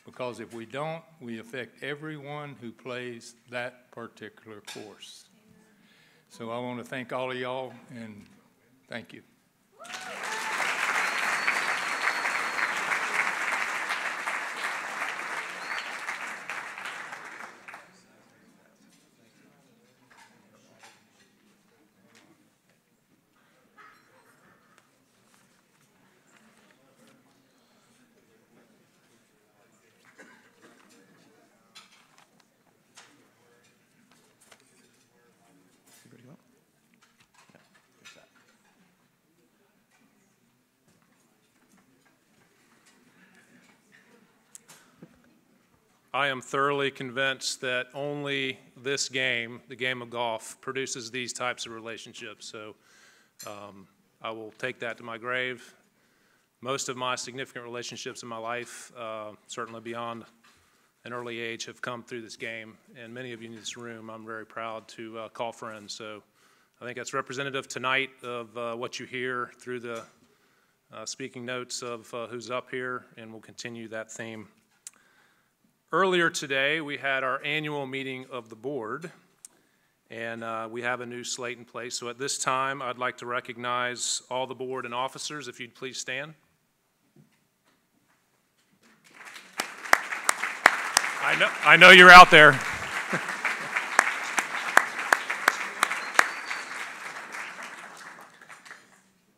because if we don't, we affect everyone who plays that particular course. So I want to thank all of y'all and thank you. I am thoroughly convinced that only this game, the game of golf, produces these types of relationships. So I will take that to my grave. Most of my significant relationships in my life, certainly beyond an early age, have come through this game. And many of you in this room, I'm very proud to call friends. So I think that's representative tonight of what you hear through the speaking notes of who's up here, and we'll continue that theme. Earlier today, we had our annual meeting of the board, and we have a new slate in place. So at this time, I'd like to recognize all the board and officers. If you'd please stand. I know you're out there.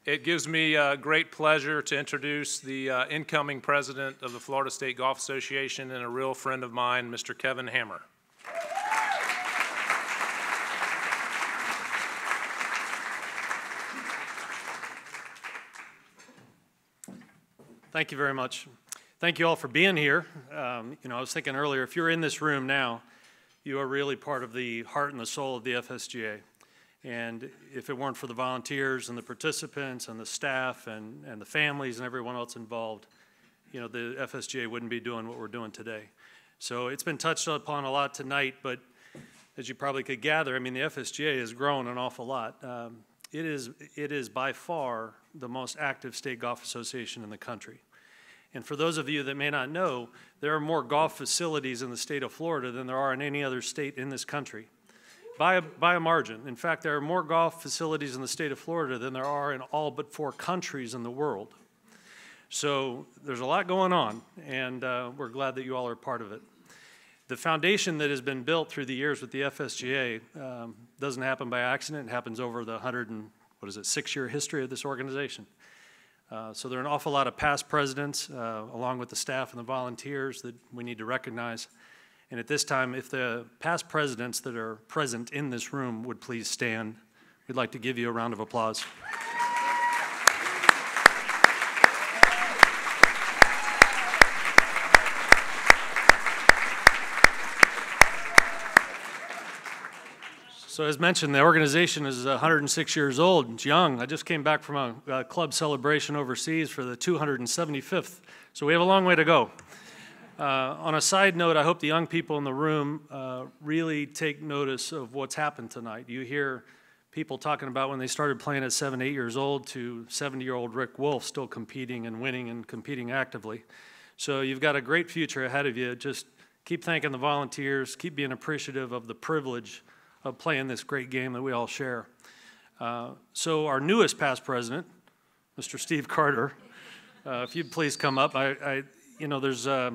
It gives me great pleasure to introduce the incoming president of the Florida State Golf Association and a real friend of mine, Mr. Kevin Hammer. Thank you very much. Thank you all for being here. You know, I was thinking earlier, if you're in this room now, you are really part of the heart and the soul of the FSGA. And if it weren't for the volunteers and the participants and the staff and the families and everyone else involved, you know, the FSGA wouldn't be doing what we're doing today. So it's been touched upon a lot tonight, but as you probably could gather, I mean, the FSGA has grown an awful lot. It is by far the most active state golf association in the country. And for those of you that may not know, there are more golf facilities in the state of Florida than there are in any other state in this country. By a margin. In fact, there are more golf facilities in the state of Florida than there are in all but 4 countries in the world. So there's a lot going on, and we're glad that you all are part of it. The foundation that has been built through the years with the FSGA doesn't happen by accident. It happens over the 6-year history of this organization. So there are an awful lot of past presidents, along with the staff and the volunteers, that we need to recognize. And at this time, if the past presidents that are present in this room would please stand, we'd like to give you a round of applause. So as mentioned, the organization is 106 years old. It's young. I just came back from a club celebration overseas for the 275th. So we have a long way to go. On a side note, I hope the young people in the room really take notice of what's happened tonight. You hear people talking about when they started playing at 7, 8 years old to 70-year-old Rick Wolf still competing and winning and competing actively. So you've got a great future ahead of you. Just keep thanking the volunteers, keep being appreciative of the privilege of playing this great game that we all share. So our newest past president, Mr. Steve Carter, if you'd please come up. You know, there's a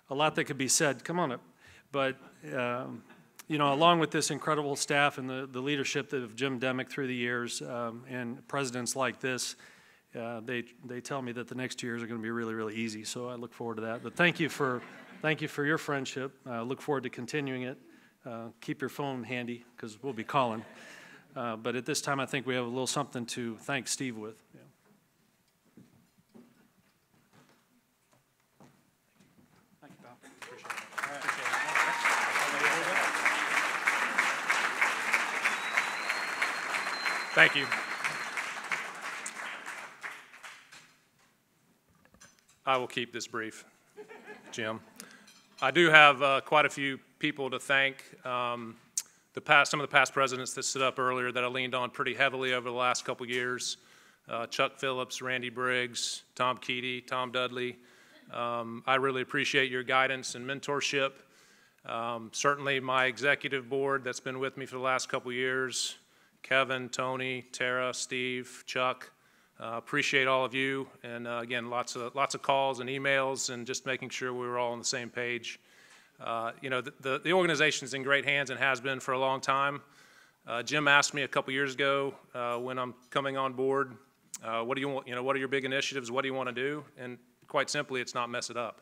lot that could be said. Come on up. But, you know, along with this incredible staff and the leadership of Jim Demick through the years and presidents like this, they tell me that the next years are going to be really, really easy. So I look forward to that. But thank you for your friendship. I look forward to continuing it. Keep your phone handy because we'll be calling. But at this time, I think we have a little something to thank Steve with. Yeah. Thank you, Bob. Appreciate it. All right. Thank you. I will keep this brief, Jim. I do have quite a few people to thank. Some of the past presidents that stood up earlier that I leaned on pretty heavily over the last couple years. Chuck Phillips, Randy Briggs, Tom Keaty, Tom Dudley. I really appreciate your guidance and mentorship. Certainly my executive board that's been with me for the last couple years, Kevin, Tony, Tara, Steve, Chuck. Appreciate all of you, and again, lots of calls and emails, and just making sure we were all on the same page. You know, the organization's in great hands and has been for a long time. Jim asked me a couple years ago when I'm coming on board, what do you want? You know, what are your big initiatives? What do you want to do? And quite simply, it's not mess it up.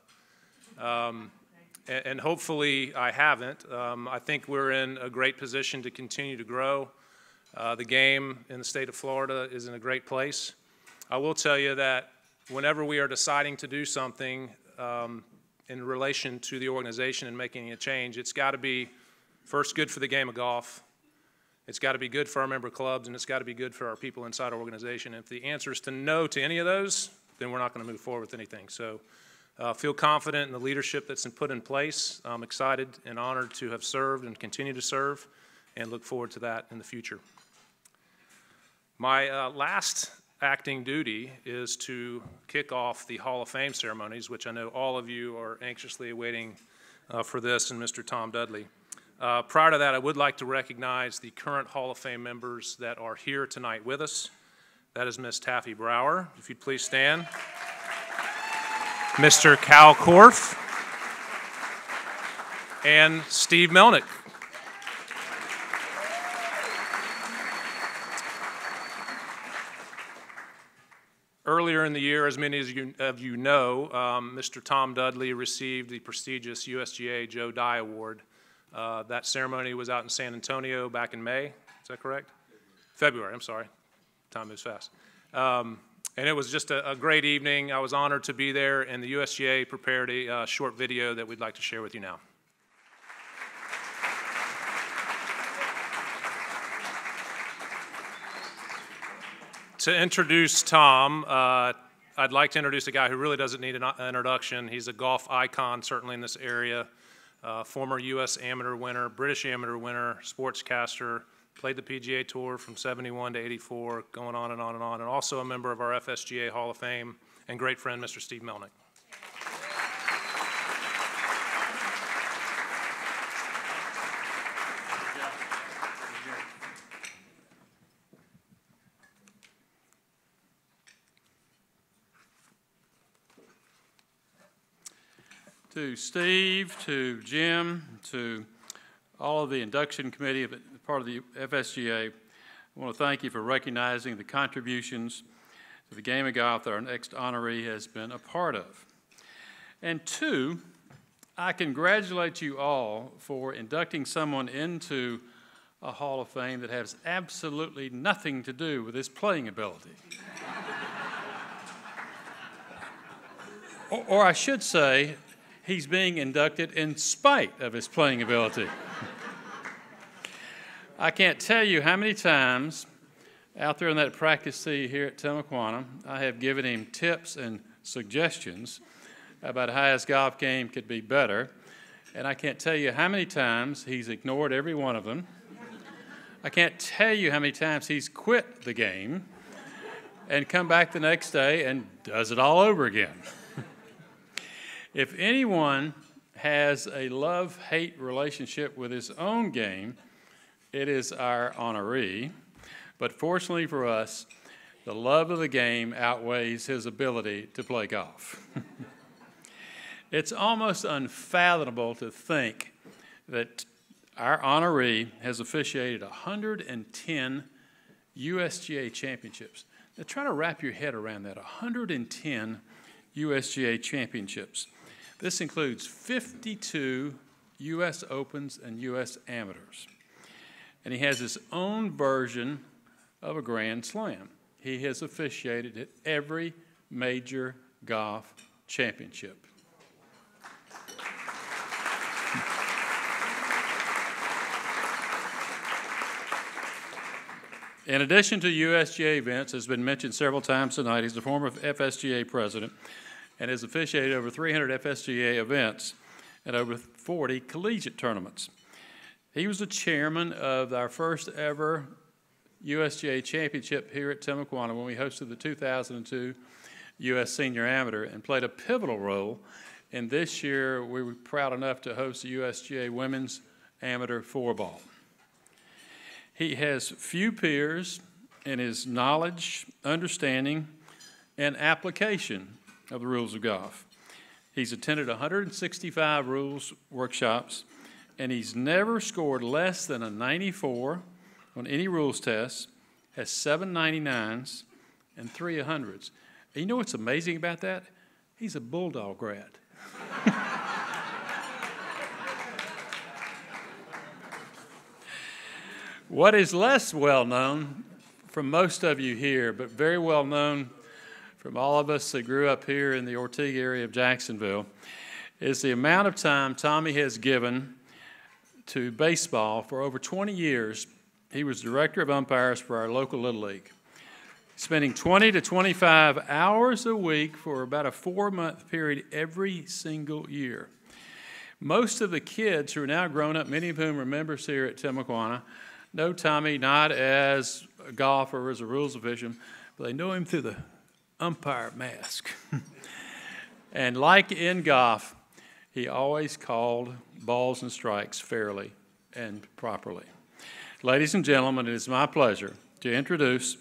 And hopefully, I haven't. I think we're in a great position to continue to grow. The game in the state of Florida is in a great place. I will tell you that whenever we are deciding to do something in relation to the organization and making a change, it's got to be first good for the game of golf. It's got to be good for our member clubs, and it's got to be good for our people inside our organization. If the answer is to no to any of those, then we're not going to move forward with anything. So feel confident in the leadership that's been put in place. I'm excited and honored to have served and continue to serve, and look forward to that in the future. My last acting duty is to kick off the Hall of Fame ceremonies, which I know all of you are anxiously awaiting for this, and Mr. Tom Dudley. Prior to that, I would like to recognize the current Hall of Fame members that are here tonight with us. That is Ms. Taffy Brower, if you'd please stand. Mr. Cal Korf and Steve Melnick. Earlier in the year, as many of you know, Mr. Tom Dudley received the prestigious USGA Joe Dye Award. That ceremony was out in San Antonio back in May. Is that correct? February, I'm sorry. Time moves fast. And it was just a great evening. I was honored to be there, and the USGA prepared a short video that we'd like to share with you now. To introduce Tom, I'd like to introduce a guy who really doesn't need an introduction. He's a golf icon, certainly in this area. Former U.S. amateur winner, British amateur winner, sportscaster, played the PGA Tour from 71 to 84, going on and on and on, and also a member of our FSGA Hall of Fame, and great friend, Mr. Steve Melnick. To Steve, to Jim, to all of the induction committee, part of the FSGA, I want to thank you for recognizing the contributions to the game of golf that our next honoree has been a part of. And two, I congratulate you all for inducting someone into a Hall of Fame that has absolutely nothing to do with his playing ability. or I should say, he's being inducted in spite of his playing ability. I can't tell you how many times out there in that practice tee here at Timaquana, I have given him tips and suggestions about how his golf game could be better, and I can't tell you how many times he's ignored every one of them. I can't tell you how many times he's quit the game and come back the next day and does it all over again. If anyone has a love-hate relationship with his own game, it is our honoree. But fortunately for us, the love of the game outweighs his ability to play golf. It's almost unfathomable to think that our honoree has officiated 110 USGA championships. Now try to wrap your head around that, 110 USGA championships. This includes 52 U.S. Opens and U.S. Amateurs. And he has his own version of a Grand Slam. He has officiated at every major golf championship. In addition to USGA events, as has been mentioned several times tonight, he's a former FSGA president and has officiated over 300 FSGA events and over 40 collegiate tournaments. He was the chairman of our first ever USGA championship here at Timaquana when we hosted the 2002 U.S. Senior Amateur and played a pivotal role. And this year, we were proud enough to host the USGA Women's Amateur Four-Ball. He has few peers in his knowledge, understanding, and application of the rules of golf. He's attended 165 rules workshops, and he's never scored less than a 94 on any rules test, has 7 99s and 3 100s. And you know what's amazing about that? He's a Bulldog grad. What is less well known from most of you here, but very well known from all of us that grew up here in the Ortiga area of Jacksonville, is the amount of time Tommy has given to baseball. For over 20 years, he was director of umpires for our local Little League, spending 20 to 25 hours a week for about a 4-month period every single year. Most of the kids who are now grown up, many of whom are members here at Timaquana, know Tommy not as a golfer or as a rules official, but they know him through the umpire mask. And like in golf, he always called balls and strikes fairly and properly. Ladies and gentlemen, it is my pleasure to introduce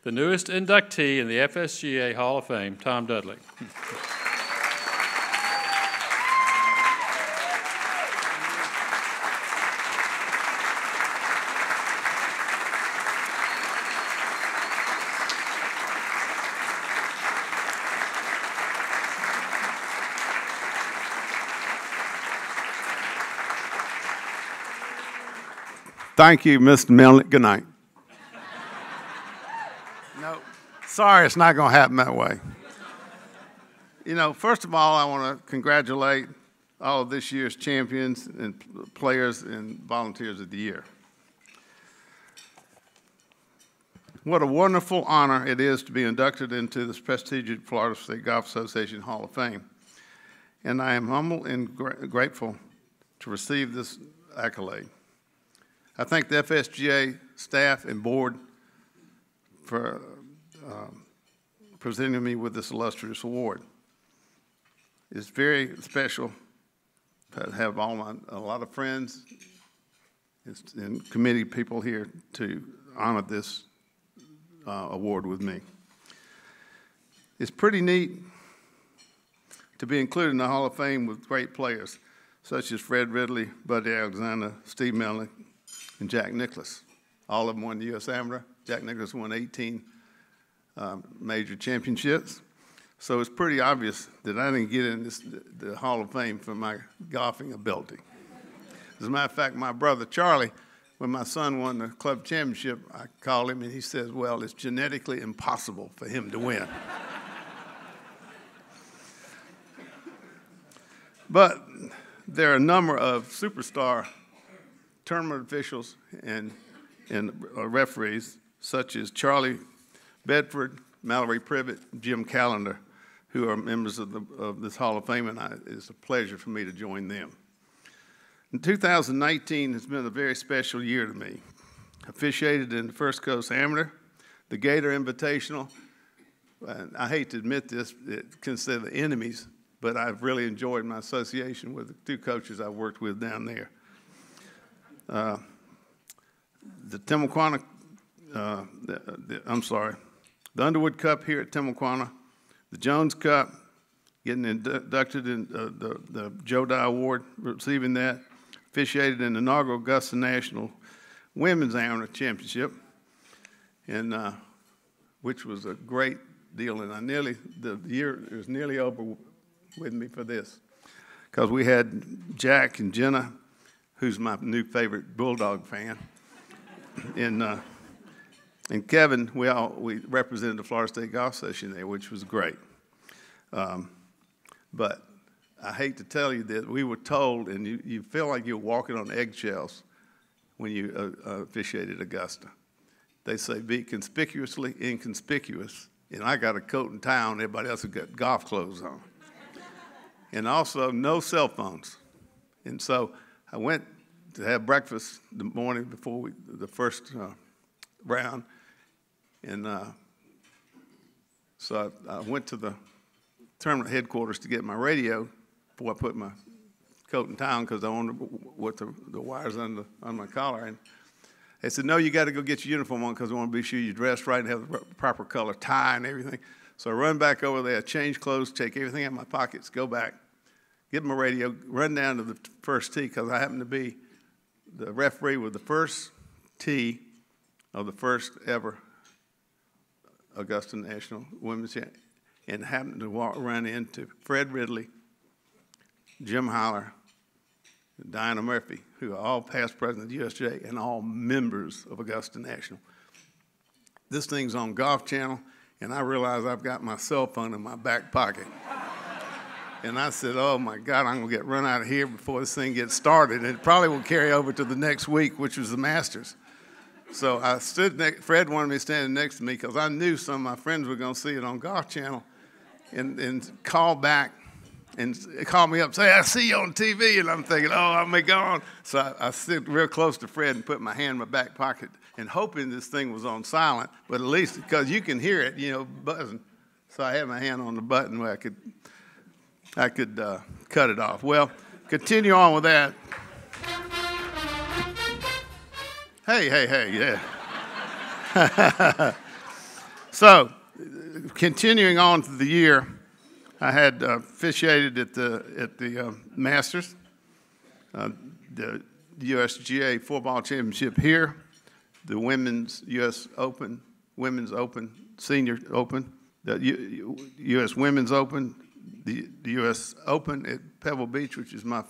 the newest inductee in the FSGA Hall of Fame, Tom Dudley. Thank you, Mr. Milnick. Good night. No, sorry, it's not going to happen that way. You know, first of all, I want to congratulate all of this year's champions and players and volunteers of the year. What a wonderful honor it is to be inducted into this prestigious Florida State Golf Association Hall of Fame. And I am humble and grateful to receive this accolade. I thank the FSGA staff and board for presenting me with this illustrious award. It's very special to have a lot of friends and committee people here to honor this award with me. It's pretty neat to be included in the Hall of Fame with great players such as Fred Ridley, Buddy Alexander, Steve Milnick, and Jack Nicklaus. All of them won the U.S. Amateur. Jack Nicklaus won 18 major championships. So it's pretty obvious that I didn't get in the Hall of Fame for my golfing ability. As a matter of fact, my brother Charlie, when my son won the club championship, I called him and he says, well, it's genetically impossible for him to win. But there are a number of superstar tournament officials and referees, such as Charlie Bedford, Mallory Privet, Jim Callender, who are members of this Hall of Fame, and it's a pleasure for me to join them. In 2019 has been a very special year to me. Officiated in the First Coast Amateur, the Gator Invitational, and I hate to admit this, consider the enemies, but I've really enjoyed my association with the two coaches I've worked with down there. The Timuquana, the Underwood Cup here at Timuquana, the Jones Cup, getting inducted in the Joe Dye Award, receiving that, officiated in the inaugural Augusta National Women's Amateur Championship, and which was a great deal, and the year was nearly over with me for this, because we had Jack and Jenna, who's my new favorite Bulldog fan, and Kevin. We represented the Florida State Golf Association there, which was great. But I hate to tell you that we were told, and you feel like you're walking on eggshells when you officiated Augusta. They say be conspicuously inconspicuous, and I got a coat and tie on, everybody else has got golf clothes on. And also no cell phones. And so I went to have breakfast the morning before the first round, and so I went to the tournament headquarters to get my radio before I put my coat and tie on, because I wanted to put the wires on my collar. And they said, no, you got to go get your uniform on, because I want to be sure you dress right and have the proper color tie and everything. So I run back over there, change clothes, take everything out of my pockets, go back, get my radio, run down to the first tee, because I happen to be the referee with the first tee of the first ever Augusta National Women's Championship, and happened to run into Fred Ridley, Jim Holler, and Diana Murphy, who are all past presidents of the USGA and all members of Augusta National. This thing's on Golf Channel, and I realize I've got my cell phone in my back pocket. And I said, oh my God, I'm gonna get run out of here before this thing gets started. And it probably will carry over to the next week, which was the Masters. So I stood Fred wanted me standing next to me, because I knew some of my friends were gonna see it on Golf Channel and call back and call me up and say, I see you on TV. And I'm thinking, oh, I may go on. So I stood real close to Fred and put my hand in my back pocket and hoping this thing was on silent, but at least because you can hear it, buzzing. So I had my hand on the button where I could cut it off. Well, continue on with that. Hey, yeah. So, continuing on through the year, I had officiated at the Masters, the USGA Football Championship here, the Women's U.S. Open, Women's Open, Senior Open, the U.S. Women's Open, the U.S. Open at Pebble Beach, which is my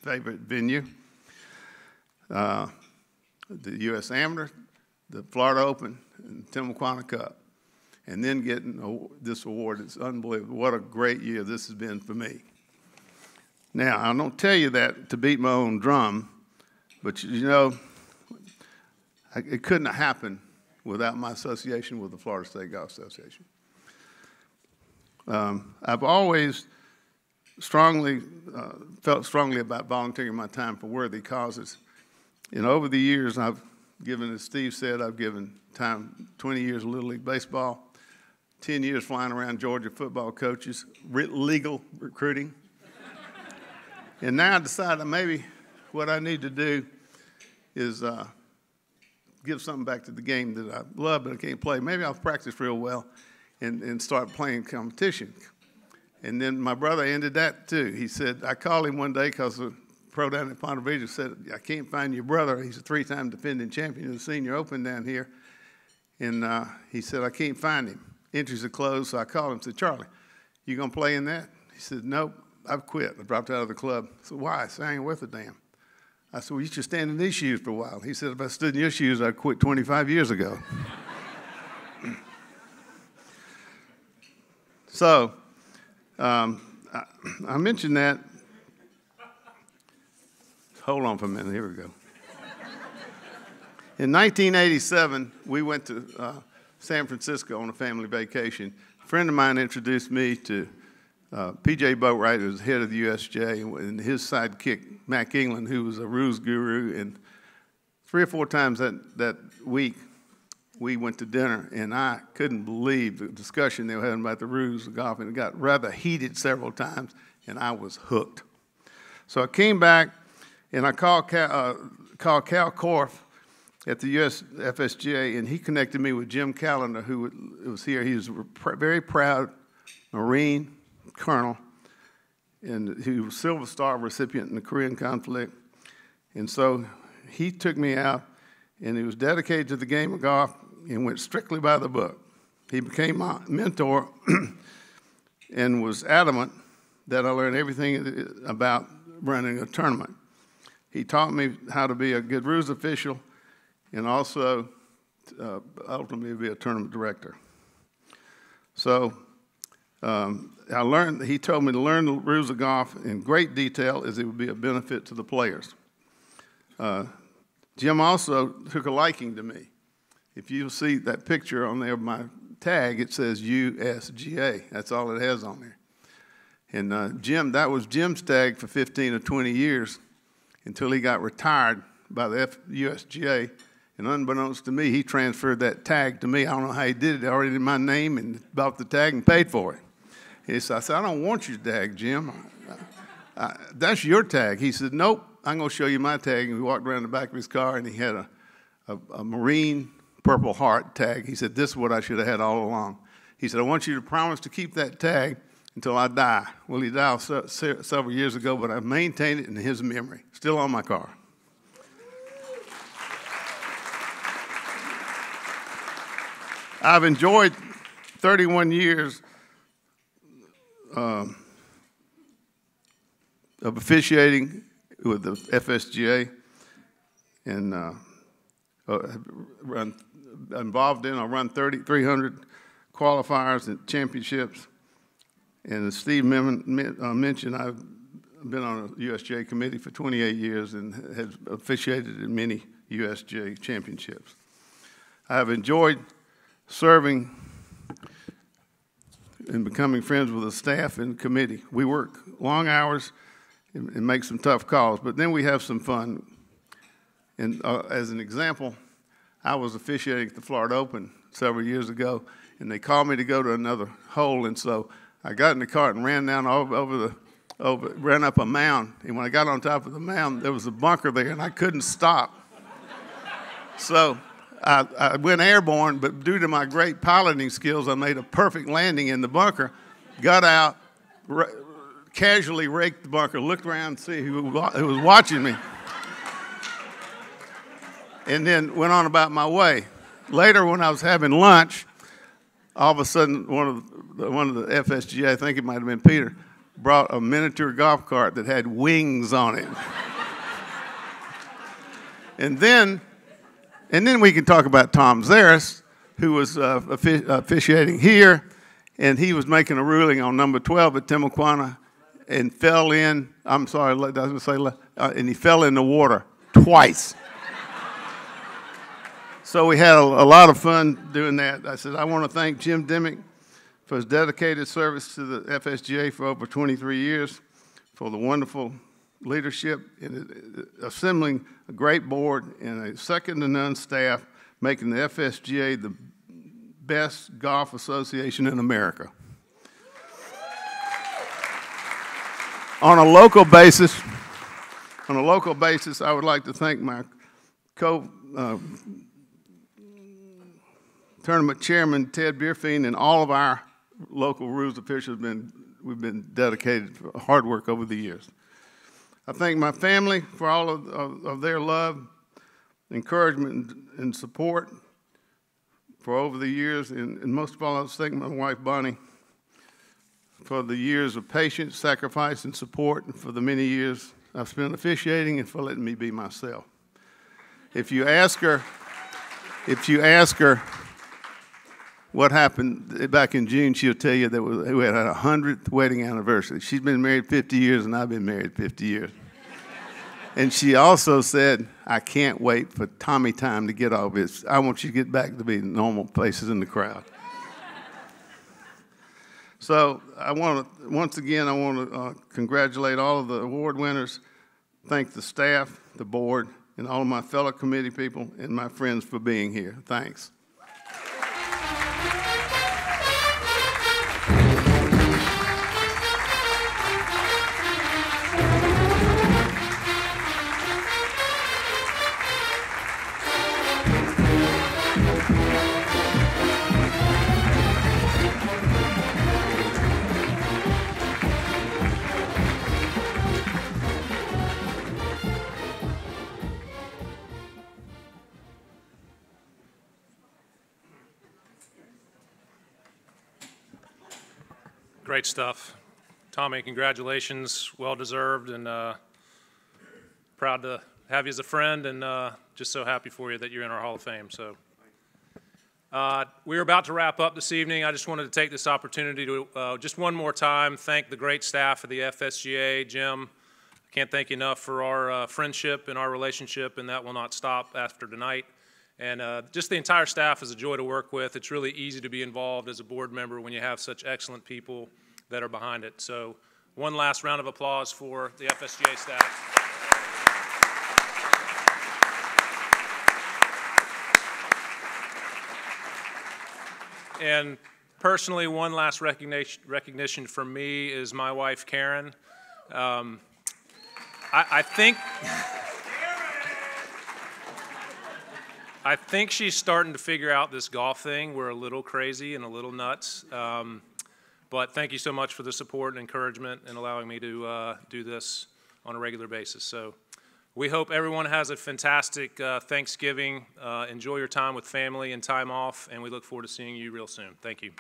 favorite venue, the U.S. Amateur, the Florida Open, and Timuquana Cup. And then getting this award is unbelievable. What a great year this has been for me. Now, I don't tell you that to beat my own drum, but you know, it couldn't have happened without my association with the Florida State Golf Association. I've always felt strongly about volunteering my time for worthy causes. And over the years, I've given, as Steve said, I've given time, 20 years of Little League Baseball, 10 years flying around Georgia football coaches, legal recruiting. And now I decided maybe what I need to do is give something back to the game that I love but I can't play. Maybe I'll practice real well and start playing competition. And then my brother ended that too. He said, I called him one day because the pro down at Ponte Vedra said, I can't find your brother. He's a 3-time defending champion of the Senior Open down here. And he said, I can't find him. Entries are closed, so I called him and said, Charlie, you going to play in that? He said, nope, I've quit. I dropped out of the club. I said, why? I said, I ain't worth a damn. I said, well, you should stand in these shoes for a while. He said, if I stood in your shoes, I'd quit 25 years ago. So, I mentioned that. Hold on for a minute. Here we go. In 1987, we went to San Francisco on a family vacation. A friend of mine introduced me to P.J. Boatwright, who was head of the USJ, and his sidekick, Mac England, who was a ruse guru. And 3 or 4 times that week, we went to dinner, and I couldn't believe the discussion they were having about the rules of golf, and it got rather heated several times, and I was hooked. So I came back, and I called Cal Korff at the FSGA, and he connected me with Jim Callender, who was here. He was a very proud Marine colonel, and he was Silver Star recipient in the Korean conflict. And so he took me out, and he was dedicated to the game of golf and went strictly by the book. He became my mentor and was adamant that I learn everything about running a tournament. He taught me how to be a good rules official and also ultimately be a tournament director. So he told me to learn the rules of golf in great detail as it would be a benefit to the players. Jim also took a liking to me. If you see that picture on there of my tag, it says USGA. That's all it has on there. And that was Jim's tag for 15 or 20 years until he got retired by the USGA. And unbeknownst to me, he transferred that tag to me. I don't know how he did it. I already did my name and bought the tag and paid for it. I said, I don't want your tag, Jim. That's your tag. He said, nope, I'm going to show you my tag. And we walked around the back of his car, and he had a Marine Purple Heart tag. He said, this is what I should have had all along. He said, I want you to promise to keep that tag until I die. Well, he died several years ago, but I've maintained it in his memory. Still on my car. I've enjoyed 31 years of officiating with the FSGA and run 300 qualifiers and championships. And as Steve mentioned, I've been on a USGA committee for 28 years and have officiated in many USGA championships. I have enjoyed serving and becoming friends with the staff and committee. We work long hours and make some tough calls, but then we have some fun. And as an example, I was officiating at the Florida Open several years ago, and they called me to go to another hole, and so I got in the cart and ran down ran up a mound, and when I got on top of the mound, there was a bunker there, and I couldn't stop. So I went airborne, but due to my great piloting skills, I made a perfect landing in the bunker, got out, casually raked the bunker, looked around to see who was watching me, and then went on about my way. Later, when I was having lunch, all of a sudden, one of the FSGA, I think it might have been Peter, brought a miniature golf cart that had wings on it. And then we can talk about Tom Zaris, who was officiating here, and he was making a ruling on number 12 at Timuquana and fell in, I'm sorry, I was going to say, and he fell in the water twice. So we had a lot of fun doing that. I said, I want to thank Jim Dimmick for his dedicated service to the FSGA for over 23 years, for the wonderful leadership in assembling a great board and a second-to-none staff, making the FSGA the best golf association in America. On a local basis, I would like to thank my tournament chairman, Ted Bierfien, and all of our local rules officials. We've been dedicated for hard work over the years. I thank my family for all of their love, encouragement, and support for over the years. And most of all, I thank my wife, Bonnie, for the years of patience, sacrifice, and support, and for the many years I've spent officiating, and for letting me be myself. If you ask her what happened back in June, she'll tell you that we had our 100th wedding anniversary. She's been married 50 years, and I've been married 50 years. And she also said, I can't wait for Tommy time to get all this. I want you to get back to be normal places in the crowd. So once again, I want to congratulate all of the award winners, thank the staff, the board, and all of my fellow committee people and my friends for being here. Thanks. Great stuff. Tommy, congratulations, well-deserved, and proud to have you as a friend, and just so happy for you that you're in our Hall of Fame. So, we're about to wrap up this evening. I just wanted to take this opportunity to just one more time thank the great staff of the FSGA. Jim, I can't thank you enough for our friendship and our relationship, and that will not stop after tonight. And just the entire staff is a joy to work with. It's really easy to be involved as a board member when you have such excellent people that are behind it. So one last round of applause for the FSGA staff. And personally, one last recognition for me is my wife, Karen. I think she's starting to figure out this golf thing. We're a little crazy and a little nuts. But thank you so much for the support and encouragement and allowing me to do this on a regular basis. So we hope everyone has a fantastic Thanksgiving. Enjoy your time with family and time off, and we look forward to seeing you real soon. Thank you.